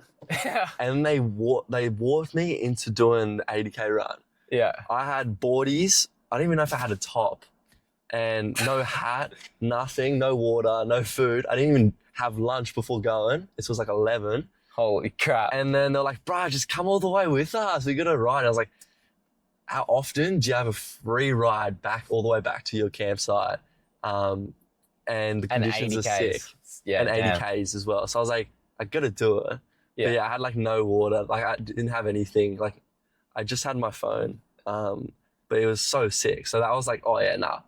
And they walked me into doing the 80k run. Yeah. I had boardies. I don't even know if I had a top. And no hat, nothing, no water, no food. I didn't even have lunch before going. This was like 11. Holy crap. And then they're like, bro, just come all the way with us. We got to ride. And I was like, how often do you have a free ride back all the way back to your campsite? And the conditions are sick. Yeah, and 80Ks as well. So I was like, I got to do it. Yeah. But yeah, I had like no water. Like I didn't have anything. Like I just had my phone. But it was so sick. So that was like, oh yeah, nah.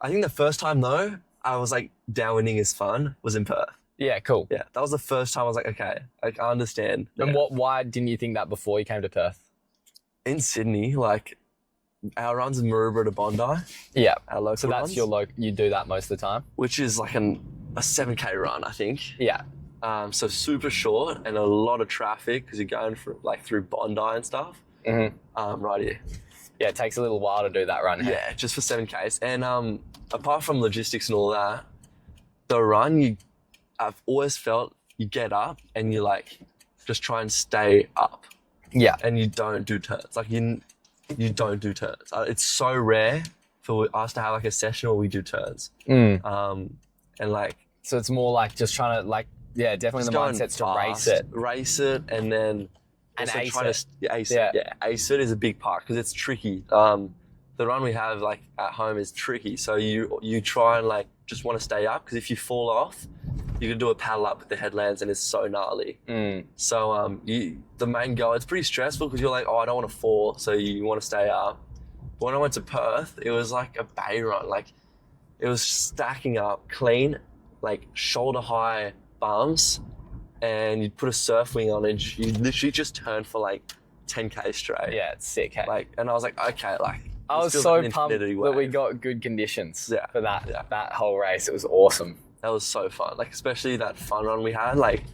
I think the first time though, I was like, downwinding is fun, was in Perth. Yeah, cool. Yeah, that was the first time I was like, okay, like, I understand. And why didn't you think that before you came to Perth? In Sydney, like our runs in Maroubra to Bondi. Yeah. Our local So that's runs, you do that most of the time? which is like a 7k run, I think. Yeah. So super short and a lot of traffic because you're going through Bondi and stuff. Mm-hmm. Right here. Yeah, it takes a little while to do that run. Hey? Yeah, just for 7Ks. And apart from logistics and all that, the run, I've always felt you get up and you like just try and stay up. Yeah. And you don't do turns. Like you don't do turns. It's so rare for us to have like a session where we do turns. And like, so it's more like just trying to like, yeah, definitely the mindset's to race it, and then and also ace trying it. to ace it. Yeah, ace it is a big part because it's tricky. The run we have like at home is tricky, so you try and like just want to stay up because if you fall off, you can do a paddle up with the headlands and it's so gnarly. So the main goal, it's pretty stressful because you're like, oh, I don't want to fall, so you want to stay up. But when I went to Perth, it was like a bay run, like it was stacking up clean, like shoulder high bumps, and you'd put a surf wing on and you literally just turn for like 10k straight. Yeah, it's sick. Hey? Like, and I was like, okay, like I was so pumped that we got good conditions for that whole race. It was awesome. That was so fun. Like especially that fun run we had. Like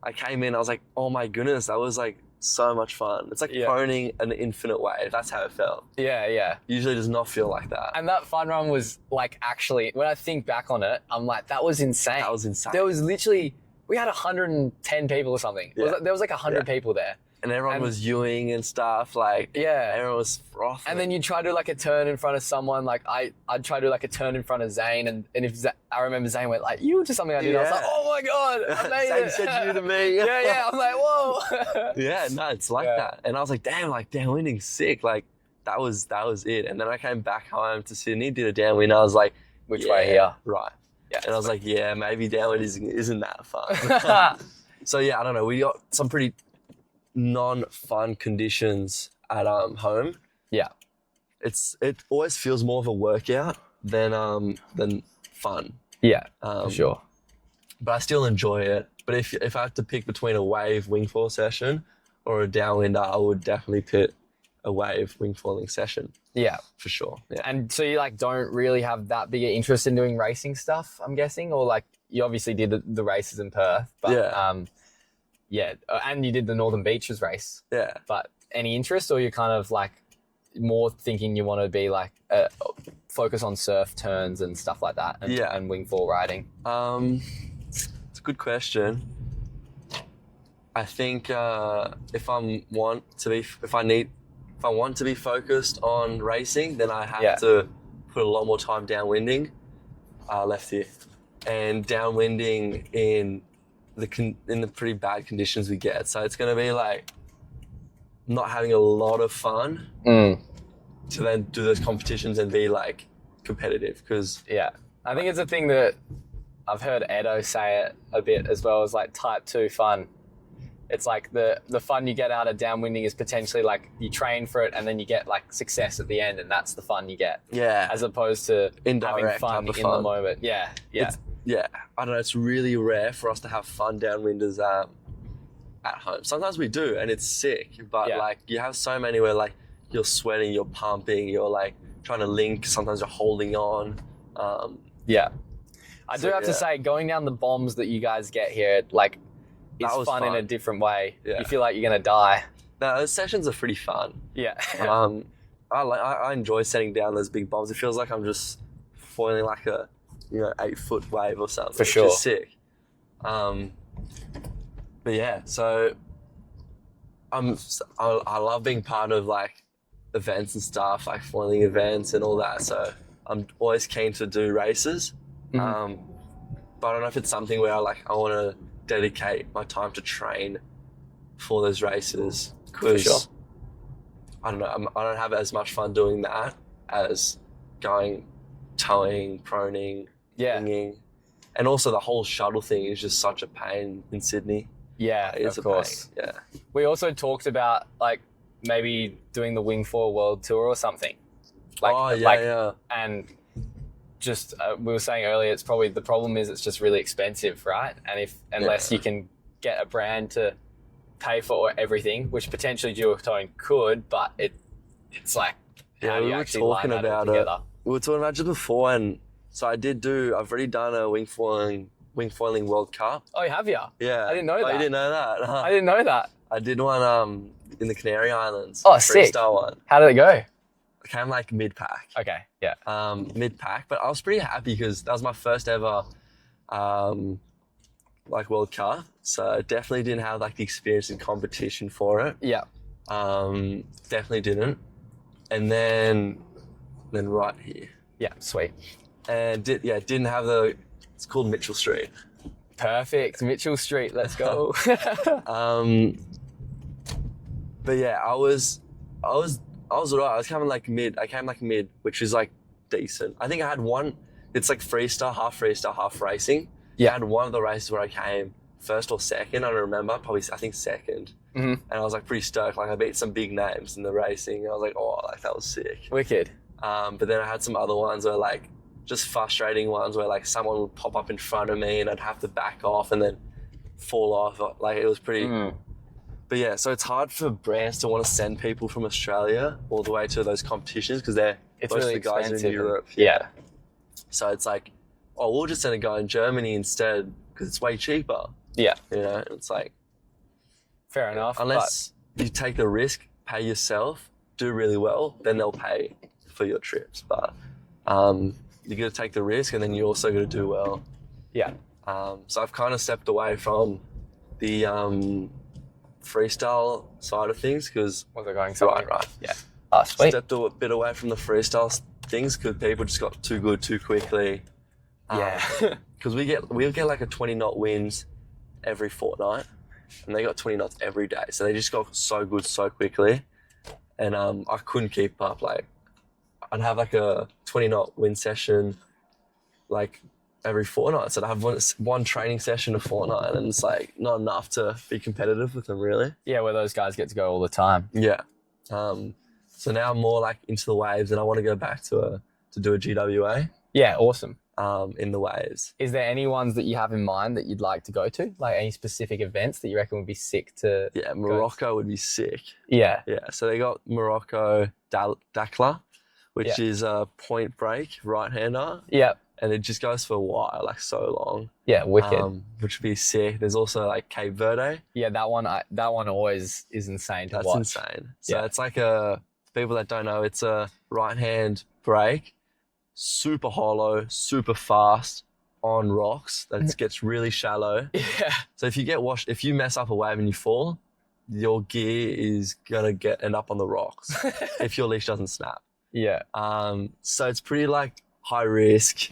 I came in, I was like, oh my goodness, that was like so much fun. It's like proning an infinite wave. That's how it felt. Yeah. Usually does not feel like that. And that fun run was like actually, when I think back on it, I'm like, that was insane. That was insane. There was literally, we had 110 people or something. Yeah. There was like 100 people there. And everyone was Ewing and stuff, like, everyone was frothing. And then you try to do like a turn in front of someone, like I'd try to do like a turn in front of Zane, and if I remember Zane went like, you were just something I did, I was like, oh my God, I made it. Zane said you to me. Yeah, I'm like, whoa. Yeah, no, it's like that. And I was like, damn, like downwinding's sick. Like that was it. And then I came back home to Sydney, did a downwind, I was like, which way here? Right. Yeah. And I was like, yeah, maybe downwind isn't that fun. So yeah, I don't know. We got some pretty non-fun conditions at home. Yeah, it always feels more of a workout than fun. Yeah, for sure. But I still enjoy it. But if I have to pick between a wave wing foil session or a downwinder, I would definitely pick a wave wing foiling session. Yeah, for sure. Yeah. And so you like don't really have that big an interest in doing racing stuff, I'm guessing, or like you obviously did the races in Perth, but yeah, and you did the Northern Beaches race. Yeah. But any interest, or you're kind of like more thinking you want to be like focus on surf turns and stuff like that, and wing foil riding? It's a good question. I think if I want to be focused on racing, then I have to put a lot more time downwinding left here, and downwinding in the pretty bad conditions we get. So it's going to be like not having a lot of fun to then do those competitions and be like competitive, because I think it's a thing that I've heard Edo say it a bit as well, as like type 2 fun. It's like the fun you get out of downwinding is potentially like you train for it and then you get like success at the end, and that's the fun you get. Yeah. As opposed to having fun in the moment. Yeah. I don't know, it's really rare for us to have fun downwinders at home. Sometimes we do, and it's sick, but like you have so many where like you're sweating, you're pumping, you're like trying to link. Sometimes you're holding on. Yeah. I do have to say, going down the bombs that you guys get here, like, it's fun in a different way. Yeah. You feel like you're gonna die. No, those sessions are pretty fun. Yeah. I enjoy setting down those big bombs. It feels like I'm just foiling like a 8-foot wave or something. For sure. Which is sick. But yeah, so I love being part of like events and stuff, like foiling events and all that. So I'm always keen to do races. But I don't know if it's something where I want to dedicate my time to train for those races, because I don't know, I don't have as much fun doing that as going towing, proning, winging. And also the whole shuttle thing is just such a pain in Sydney. Yeah, it's of course. Yeah. We also talked about like maybe doing the Wing 4 World Tour or something. And just we were saying earlier, it's probably the problem is it's just really expensive, right? And unless you can get a brand to pay for everything, which potentially dual towing could, but it's like how do you actually line that all together? We were talking about it just before, and so I've already done a wing foiling World Cup. Oh, you have you? Yeah. I didn't know that. You didn't know that? I didn't know that. I did one in the Canary Islands. Oh, sick. Freestyle one. How did it go? I came like mid-pack. Okay, yeah. Mid-pack, but I was pretty happy because that was my first ever like World Cup. So I definitely didn't have like the experience in competition for it. Yeah. Definitely didn't. And then right here. Yeah, sweet. And didn't have it's called Mitchell Street. Perfect. Mitchell Street, let's go. But yeah, I was alright. I came like mid, which is like decent. I think I had one, it's like freestyle, half racing. Yeah. I had one of the races where I came first or second, I don't remember, I think second. Mm-hmm. And I was like pretty stoked. Like I beat some big names in the racing. I was like, oh, like that was sick. Wicked. But then I had some other ones where like just frustrating ones where like someone would pop up in front of me and I'd have to back off and then fall off. Like it was pretty. But yeah, so it's hard for brands to want to send people from Australia all the way to those competitions because most really of the guys are in Europe. Yeah. So it's like, oh, we'll just send a guy in Germany instead because it's way cheaper. Yeah. It's like. Fair enough. Unless you take the risk, pay yourself, do really well, then they'll pay for your trips. But you got to take the risk and then you also got to do well. Yeah. So I've kind of stepped away from the freestyle side of things because... Was it going somewhere? Right. Yeah. Oh, sweet. Stepped a bit away from the freestyle things because people just got too good too quickly. Yeah. Because we'll get like a 20 knot winds every fortnight. And they got 20 knots every day. So they just got so good so quickly. And I couldn't keep up. Like, I'd have like a 20 knot wind session like every fortnight. So I'd have one training session a fortnight. And it's like not enough to be competitive with them, really. Yeah, where those guys get to go all the time. Yeah. So now I'm more like into the waves and I want to go back to do a GWA. Yeah, awesome. In the waves. Is there any ones that you have in mind that you'd like to go to? Like any specific events that you reckon would be sick to Morocco would be sick. Yeah. Yeah. So they got Morocco Dakla, which is a point break right-hander. Yeah. And it just goes for a while, like so long. Yeah, wicked. Which would be sick. There's also like Cape Verde. Yeah, that one always is insane to watch. That's insane. So it's like people that don't know, it's a right-hand break. Super hollow, super fast on rocks that gets really shallow. Yeah. So if you mess up a wave and you fall, your gear is gonna end up on the rocks if your leash doesn't snap. Yeah. So it's pretty like high risk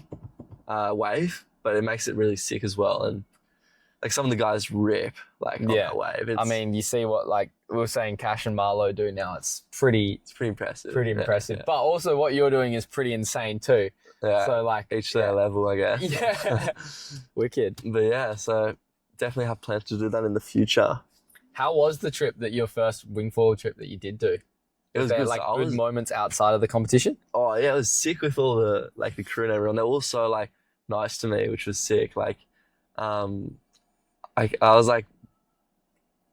wave, but it makes it really sick as well. And like some of the guys rip like on that wave. I mean, you see what like we were saying Cash and Marlowe do now. It's pretty impressive. Pretty impressive. But also what you're doing is pretty insane too. Yeah. So like each to their level, I guess. Yeah. Wicked. But yeah, so definitely have plans to do that in the future. How was the trip your first wing forward trip that you did do? It was good. Like good moments outside of the competition? Oh yeah, it was sick with all the crew and everyone. They were all so like nice to me, which was sick. Like I was like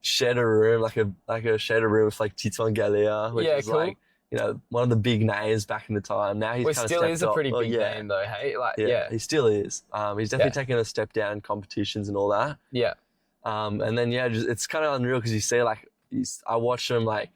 shared a room, like a shared a room with like Tito and Galia, which was cool. Like you know, one of the big names back in the time. Now he's Well, kind of still is a pretty big yeah. name though, hey? Like, Yeah, he still is. He's definitely taken a step down in competitions and all that. Yeah. And then it's kind of unreal because you see like I watch him like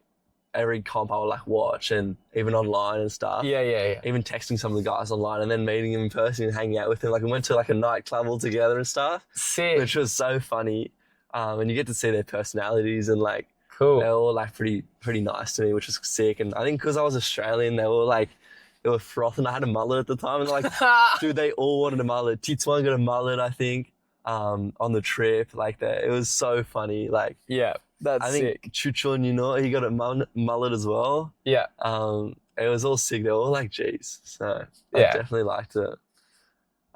every comp I would like watch, and even online and stuff. Yeah. Even texting some of the guys online and then meeting him in person and hanging out with him. Like we went to like a nightclub all together and stuff. Sick. Which was so funny. And you get to see their personalities and like Cool. they were all like pretty nice to me, which was sick. And I think because I was Australian, they were frothing. I had a mullet at the time, and like, dude, they all wanted a mullet. Titswan got a mullet, I think, on the trip. Like that, it was so funny. Like, Yeah, that's I sick. think Chuchon, you know, he got a mullet as well. Yeah. It was all sick. They were all like G's. So I Yeah. definitely liked it.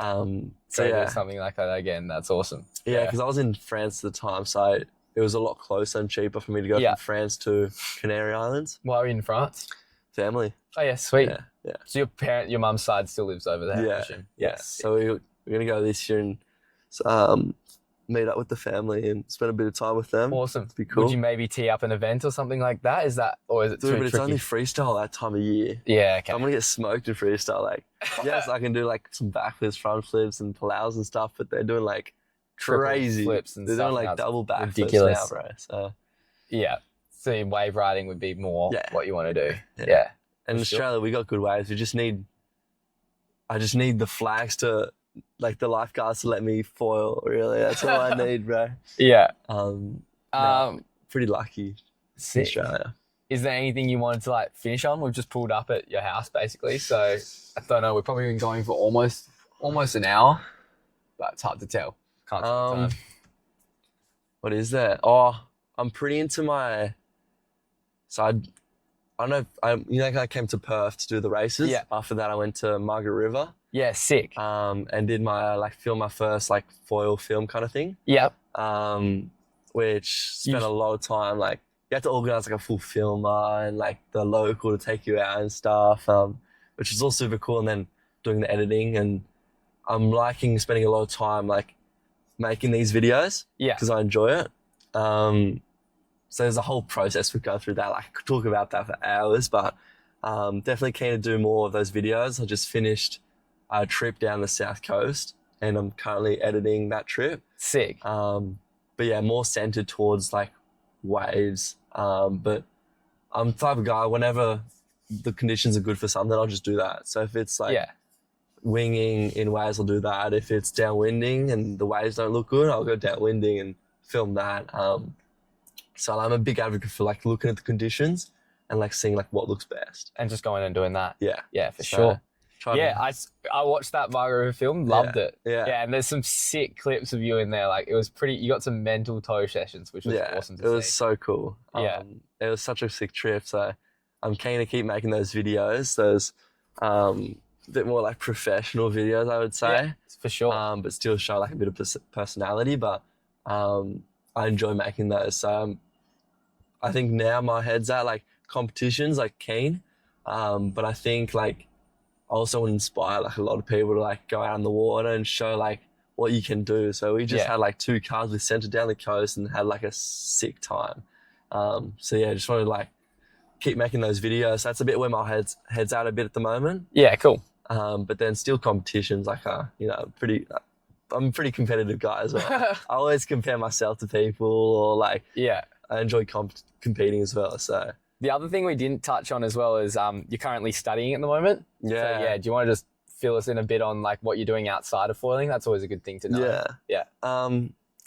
So do something like that again. That's awesome. Yeah, because I was in France at the time, so it was a lot closer and cheaper for me to go from France to Canary Islands. Why were you in France? Family. Oh yeah, sweet. Yeah. So your mum's side still lives over there. Yeah. I assume? Yeah. So we're gonna go this year and meet up with the family and spend a bit of time with them. Awesome. It'd be cool. Would you maybe tee up an event or something like that? Is it Dude, too but it's tricky? only freestyle that time of year. Yeah, okay. I'm gonna get smoked in freestyle. Like, yes, I can do like some backflips, front flips, and palaus and stuff, but they're doing like Triple crazy flips and they're stuff. doing Now like it's double backflips ridiculous. now, bro. So Yeah. So wave riding would be more what you want to do. Yeah. Yeah. and in For sure. Australia, we got good waves. I just need the flags to, like the lifeguards to let me foil. Really, that's all I need, bro. Yeah. Pretty lucky in Sick. Australia. Is there anything you wanted to like finish on? We've just pulled up at your house basically. So I don't know. We've probably been going for almost an hour, but it's hard to tell. Can't tell the time. What is that? Oh, I'm pretty into my. So I don't know. I came to Perth to do the races. Yeah. After that, I went to Margaret River. Yeah, sick. And did my film my first like foil film kind of thing. Yep. Which spent a lot of time like you have to organize like a full filmer and like the local to take you out and stuff. Which is all super cool. And then doing the editing, and I'm liking spending a lot of time like making these videos. Yeah. Because I enjoy it. So there's a whole process we go through that. Like, I could talk about that for hours, but definitely keen to do more of those videos. I just finished a trip down the South Coast, and I'm currently editing that trip. Sick. But yeah, more centered towards like waves. But I'm the type of guy, whenever the conditions are good for something, I'll just do that. So if it's like winging in waves, I'll do that. If it's downwinding and the waves don't look good, I'll go downwinding and film that. So I'm a big advocate for like looking at the conditions and like seeing like what looks best. And just going and doing that. Yeah. Yeah, for sure. Yeah, I watched that Margaret River film, loved it. Yeah. Yeah, and there's some sick clips of you in there. Like, it was pretty, you got some mental toe sessions, which was awesome to see. It was so cool. Yeah. It was such a sick trip. So I'm keen to keep making those videos, those a bit more like professional videos, I would say. Yeah, for sure. But still show like a bit of personality. But I enjoy making those. So I think now my head's at like competitions, like keen. But I think like I also want to inspire like a lot of people to like go out in the water and show like what you can do. So we just had like 2 cars we sent it down the coast and had like a sick time. So yeah, just wanted to like keep making those videos. That's a bit where my head's at a bit at the moment. Yeah, cool. But then still competitions like I'm a pretty competitive guy as well. I always compare myself to people, or like I enjoy competing as well. So the other thing we didn't touch on as well is you're currently studying at the moment. Yeah. So, do you want to just fill us in a bit on like what you're doing outside of foiling? That's always a good thing to know. Yeah.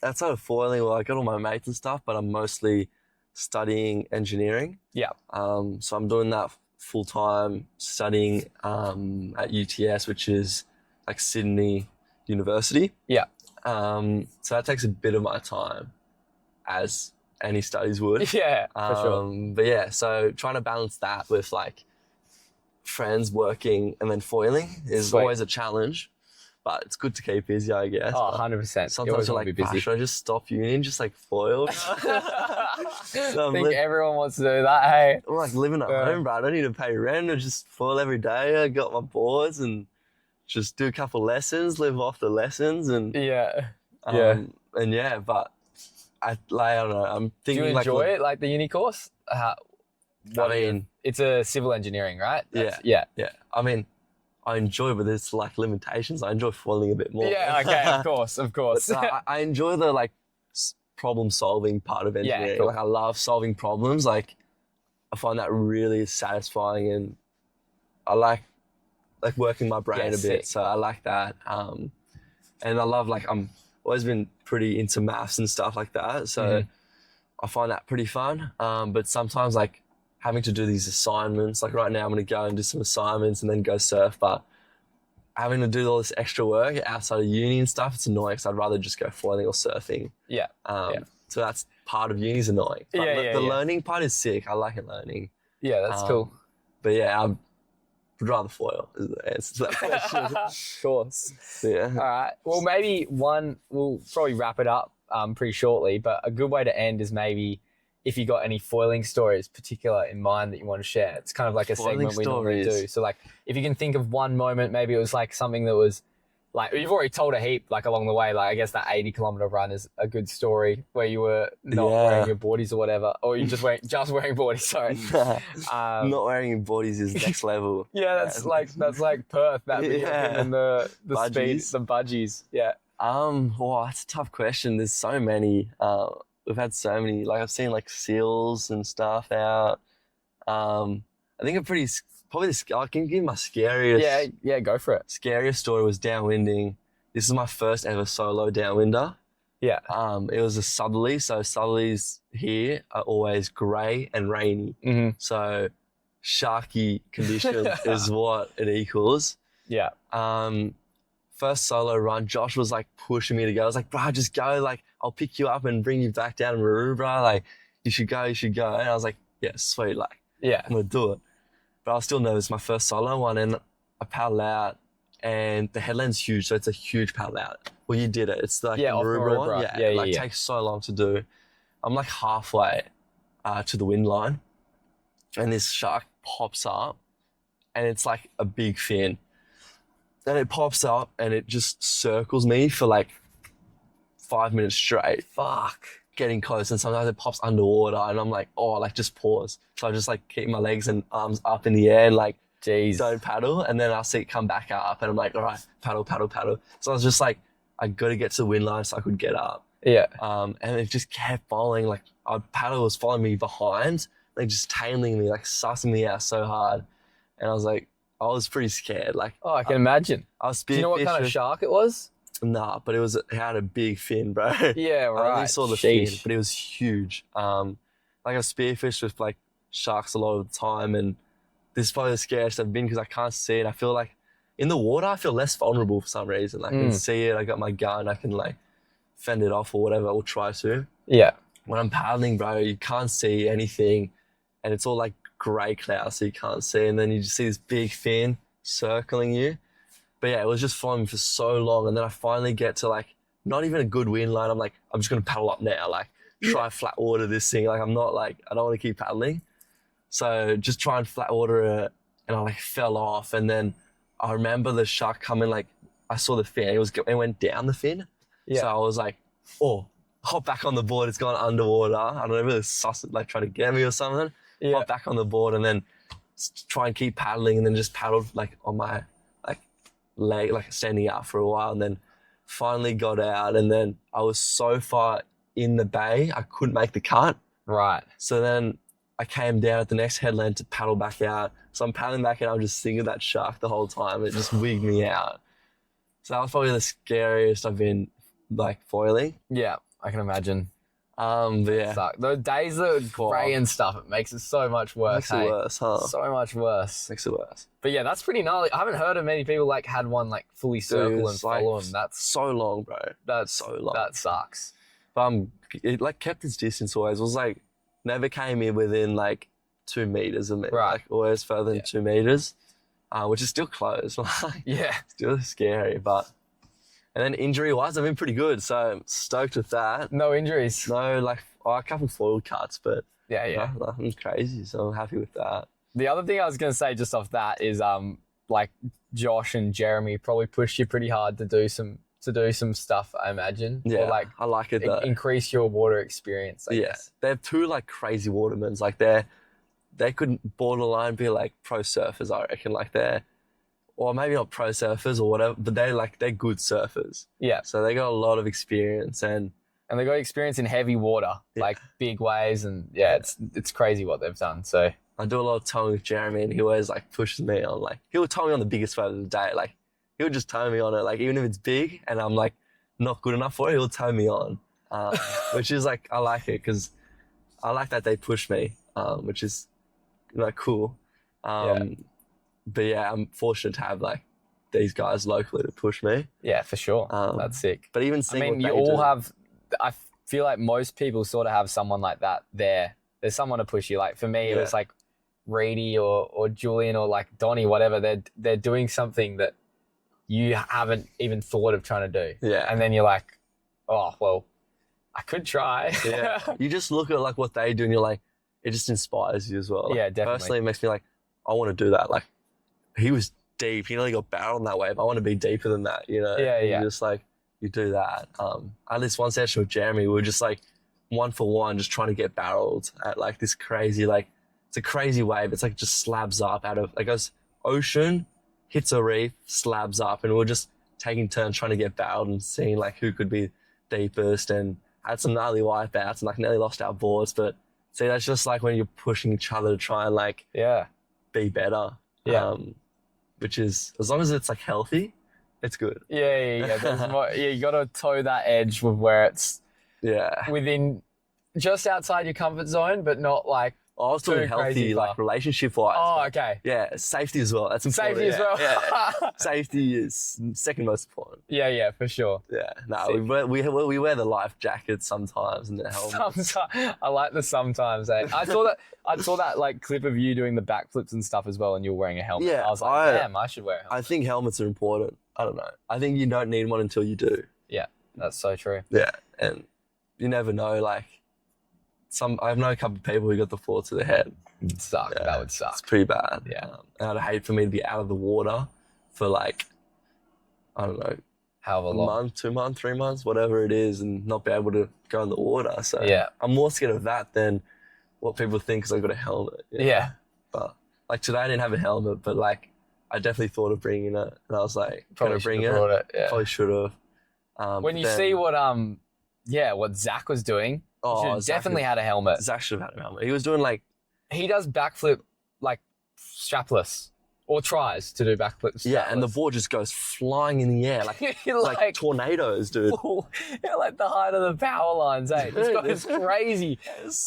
Outside of foiling, well, I got all my mates and stuff, but I'm mostly studying engineering. Yeah. So I'm doing that full time, studying at UTS, which is like Sydney University. Yeah. So that takes a bit of my time, as any studies would. Yeah, for sure. But yeah, so trying to balance that with like friends, working, and then foiling is always a challenge. But it's good to keep busy, I guess. Oh, 100%. Sometimes you're like, should I just stop uni and just like foil? I think everyone wants to do that, hey? I'm like living at home, bro. I don't need to pay rent. I just foil every day. I got my boards and just do a couple lessons, live off the lessons. And but I don't know. I'm thinking. Do you enjoy it, like the uni course? it's a civil engineering, right? Yeah. I mean, I enjoy, but there's like limitations. I enjoy foiling a bit more. Yeah, okay, of course. But, I enjoy the like problem solving part of engineering. Yeah, cool. Like I love solving problems. Like I find that really satisfying, and I like working my brain a bit. Sick. So I like that. And I love I'm always been pretty into maths and stuff like that. So I find that pretty fun. But sometimes like having to do these assignments, like right now I'm going to go and do some assignments and then go surf, but having to do all this extra work outside of uni and stuff, it's annoying because I'd rather just go foiling or surfing. Yeah. So that's part of uni is annoying. But the learning part is sick. I like it learning. Yeah, that's cool. But yeah, I would rather foil is the answer to that question. Of course. Yeah. All right. Well, maybe we'll probably wrap it up pretty shortly, but a good way to end is maybe if you got any foiling stories particular in mind that you want to share. It's kind of like a segment we normally do. So like if you can think of one moment, maybe it was like something that was like, you've already told a heap like along the way, like I guess that 80-kilometer run is a good story where you were not wearing your boardies or whatever, or you just wearing boardies, sorry. Not wearing your boardies is next level. Yeah, that's like Perth, that bit and the speed, the budgies. Yeah. Well, that's a tough question. There's so many. We've had so many, like I've seen like seals and stuff out. I think I can give my scariest. Yeah, go for it. Scariest story was downwinding. This is my first ever solo downwinder. Yeah. It was a southerly. So southerlies here are always grey and rainy. Mm-hmm. So sharky conditions is what it equals. Yeah. First solo run, Josh was like pushing me to go. I was like, bro, just go. Like, I'll pick you up and bring you back down to Maroubra. Like, you should go. And I was like, yeah, sweet. Like, yeah, I'm going to do it. But I was still nervous. My first solo one, and I paddle out, and the headland's huge. So it's a huge paddle out. Well, you did it. It's like the Maroubra one. Yeah, it takes so long to do. I'm like halfway to the wind line, and this shark pops up, and it's like a big fin. Then it pops up and it just circles me for like 5 minutes straight. Fuck. Getting close. And sometimes it pops underwater and I'm like, oh, like just pause. So I just like keep my legs and arms up in the air and like, don't paddle. And then I'll see it come back up and I'm like, all right, paddle. So I was just like, I got to get to the wind line so I could get up. Yeah. And it just kept following. Like our paddle was following me behind, like just tailing me, like sussing me out so hard. And I was like, I was pretty scared. Like, oh, I can imagine. I was Do you know what kind of shark it was? Nah, but it had a big fin, bro. Yeah, right. I only saw the fin, but it was huge. Like I spearfished with like sharks a lot of the time, and this is probably the scariest I've been because I can't see it. I feel like in the water, I feel less vulnerable for some reason. I can see it. I got my gun. I can like fend it off or whatever, or try to. Yeah. When I'm paddling, bro, you can't see anything, and it's all like grey clouds, so you can't see, and then you just see this big fin circling you. But yeah, it was just following me for so long, and then I finally get to like not even a good wind line. I'm like, I'm just gonna paddle up now, like try flat water this thing. Like I'm not like, I don't want to keep paddling, so just try and flat water it, and I like fell off, and then I remember the shark coming. Like I saw the fin, it went down the fin. Yeah. So I was like, oh, hop back on the board. It's gone underwater. I don't know, really sus it, like trying to get me or something. Yeah. Hop back on the board and then try and keep paddling, and then just paddled like on my like leg, like standing out for a while, and then finally got out, and then I was so far in the bay I couldn't make the cut. Right. So then I came down at the next headland to paddle back out. So I'm paddling back and I'm just thinking of that shark the whole time. It just wigged me out. So that was probably the scariest I've been like foiling. Yeah, I can imagine. But yeah. The days that are grey and stuff, it makes it so much worse. Makes it worse, huh? So much worse. Makes it worse. But yeah, that's pretty gnarly. I haven't heard of many people like had one like fully circle and follow them. That's so long, bro. That's so long. That sucks. But it like kept its distance always. It was like never came in within like 2 meters of me. Right. Like always further than 2 meters, which is still close. Like, yeah. Still scary, but. And then injury-wise, I've been pretty good, so I'm stoked with that. No injuries? No, like a couple foil cuts, but nothing crazy, so I'm happy with that. The other thing I was going to say just off that is like Josh and Jeremy probably pushed you pretty hard to do some stuff, I imagine. Yeah, or like I like it though. Increase your water experience, I guess. They're two like crazy watermen. Like they're they could borderline be like pro surfers, I reckon. Like or maybe not pro surfers or whatever, but they're good surfers. Yeah. So they got a lot of experience and they got experience in heavy water, like big waves, and it's crazy what they've done. So I do a lot of towing with Jeremy, and he always like pushes me on, like he'll tow me on the biggest wave of the day. Like he'll just tow me on it, like even if it's big and I'm like not good enough for it, he'll tow me on, which is like, I like it because I like that they push me, which is like cool. But yeah, I'm fortunate to have like these guys locally to push me. Yeah, for sure. That's sick. But even seeing, I mean, you all have. I feel like most people sort of have someone like that there. There's someone to push you. Like for me, it was like Reedy or Julian or like Donnie, whatever. They're doing something that you haven't even thought of trying to do. Yeah. And then you're like, oh well, I could try. Yeah. You just look at like what they do, and you're like, it just inspires you as well. Like, yeah, definitely. Personally, it makes me like, I want to do that. Like he was deep. He nearly got barreled in that wave. I want to be deeper than that. You know. Yeah. You just like. You do that. At this one session with Jeremy, we were just like 1 for 1, just trying to get barreled at like this crazy, like it's a crazy wave. It's like just slabs up out of, like goes ocean, hits a reef, slabs up, and we were just taking turns trying to get barreled and seeing like who could be deepest, and had some gnarly wipeouts and like nearly lost our boards. But see, that's just like when you're pushing each other to try and like be better. Yeah. Which is, as long as it's like healthy, it's good. Yeah. There's more, you got to toe that edge with where it's within, just outside your comfort zone, but not like I was talking healthy, like relationship-wise. Oh, okay. Yeah, safety as well. That's important. Safety as well. Yeah. Safety is second most important. Yeah, for sure. Yeah, no, we wear the life jackets sometimes and the helmets. Sometimes, I like the sometimes. I saw that like clip of you doing the backflips and stuff as well, and you're wearing a helmet. Yeah, I was like, damn, I should wear a helmet. I think helmets are important. I don't know. I think you don't need one until you do. Yeah, that's so true. Yeah, and you never know. Like I've known a couple of people who got the fall to the head. It'd suck. Yeah, that would suck. It's pretty bad. Yeah. And I'd hate for me to be out of the water for like, I don't know, however a long, month, 2 months, 3 months, whatever it is, and not be able to go in the water. So I'm more scared of that than what people think because I got a helmet. You know? Yeah. But like today I didn't have a helmet, but like I definitely thought of bringing it, and I was like, probably gonna bring it. Yeah. Probably should have. When you see what Zac was doing, you should definitely had a helmet. Zac should have had a helmet. He was doing like, he does backflip like strapless, or tries to do backflip strapless. Yeah, and the board just goes flying in the air like tornadoes, dude. Like the height of the power lines, eh? It's crazy.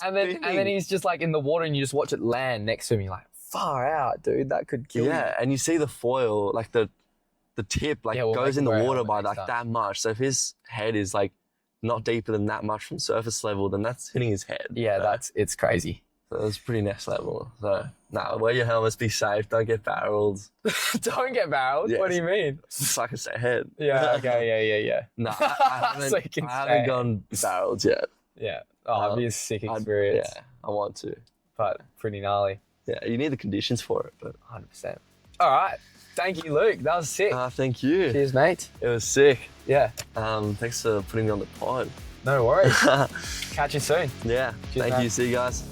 And then he's just like in the water, and you just watch it land next to him. You're like, far out, dude. That could kill you. Yeah, and you see the foil, like the tip, like goes in the water by like that much. So if his head is like not deeper than that much from surface level, then that's hitting his head. Yeah, it's crazy. So it's pretty next level. So wear your helmets, be safe, don't get barreled. Don't get barreled? Yeah, what do you mean? Just like I say, head. Yeah, okay, yeah. No, I haven't gone barreled yet. Yeah. Oh, it'd be a sick experience. Yeah, I want to. But pretty gnarly. Yeah, you need the conditions for it, but 100%. All right. Thank you, Luke. That was sick. Thank you. Cheers, mate. It was sick. Yeah. Thanks for putting me on the pod. No worries. Catch you soon. Yeah. Cheers, Thank you. See you guys.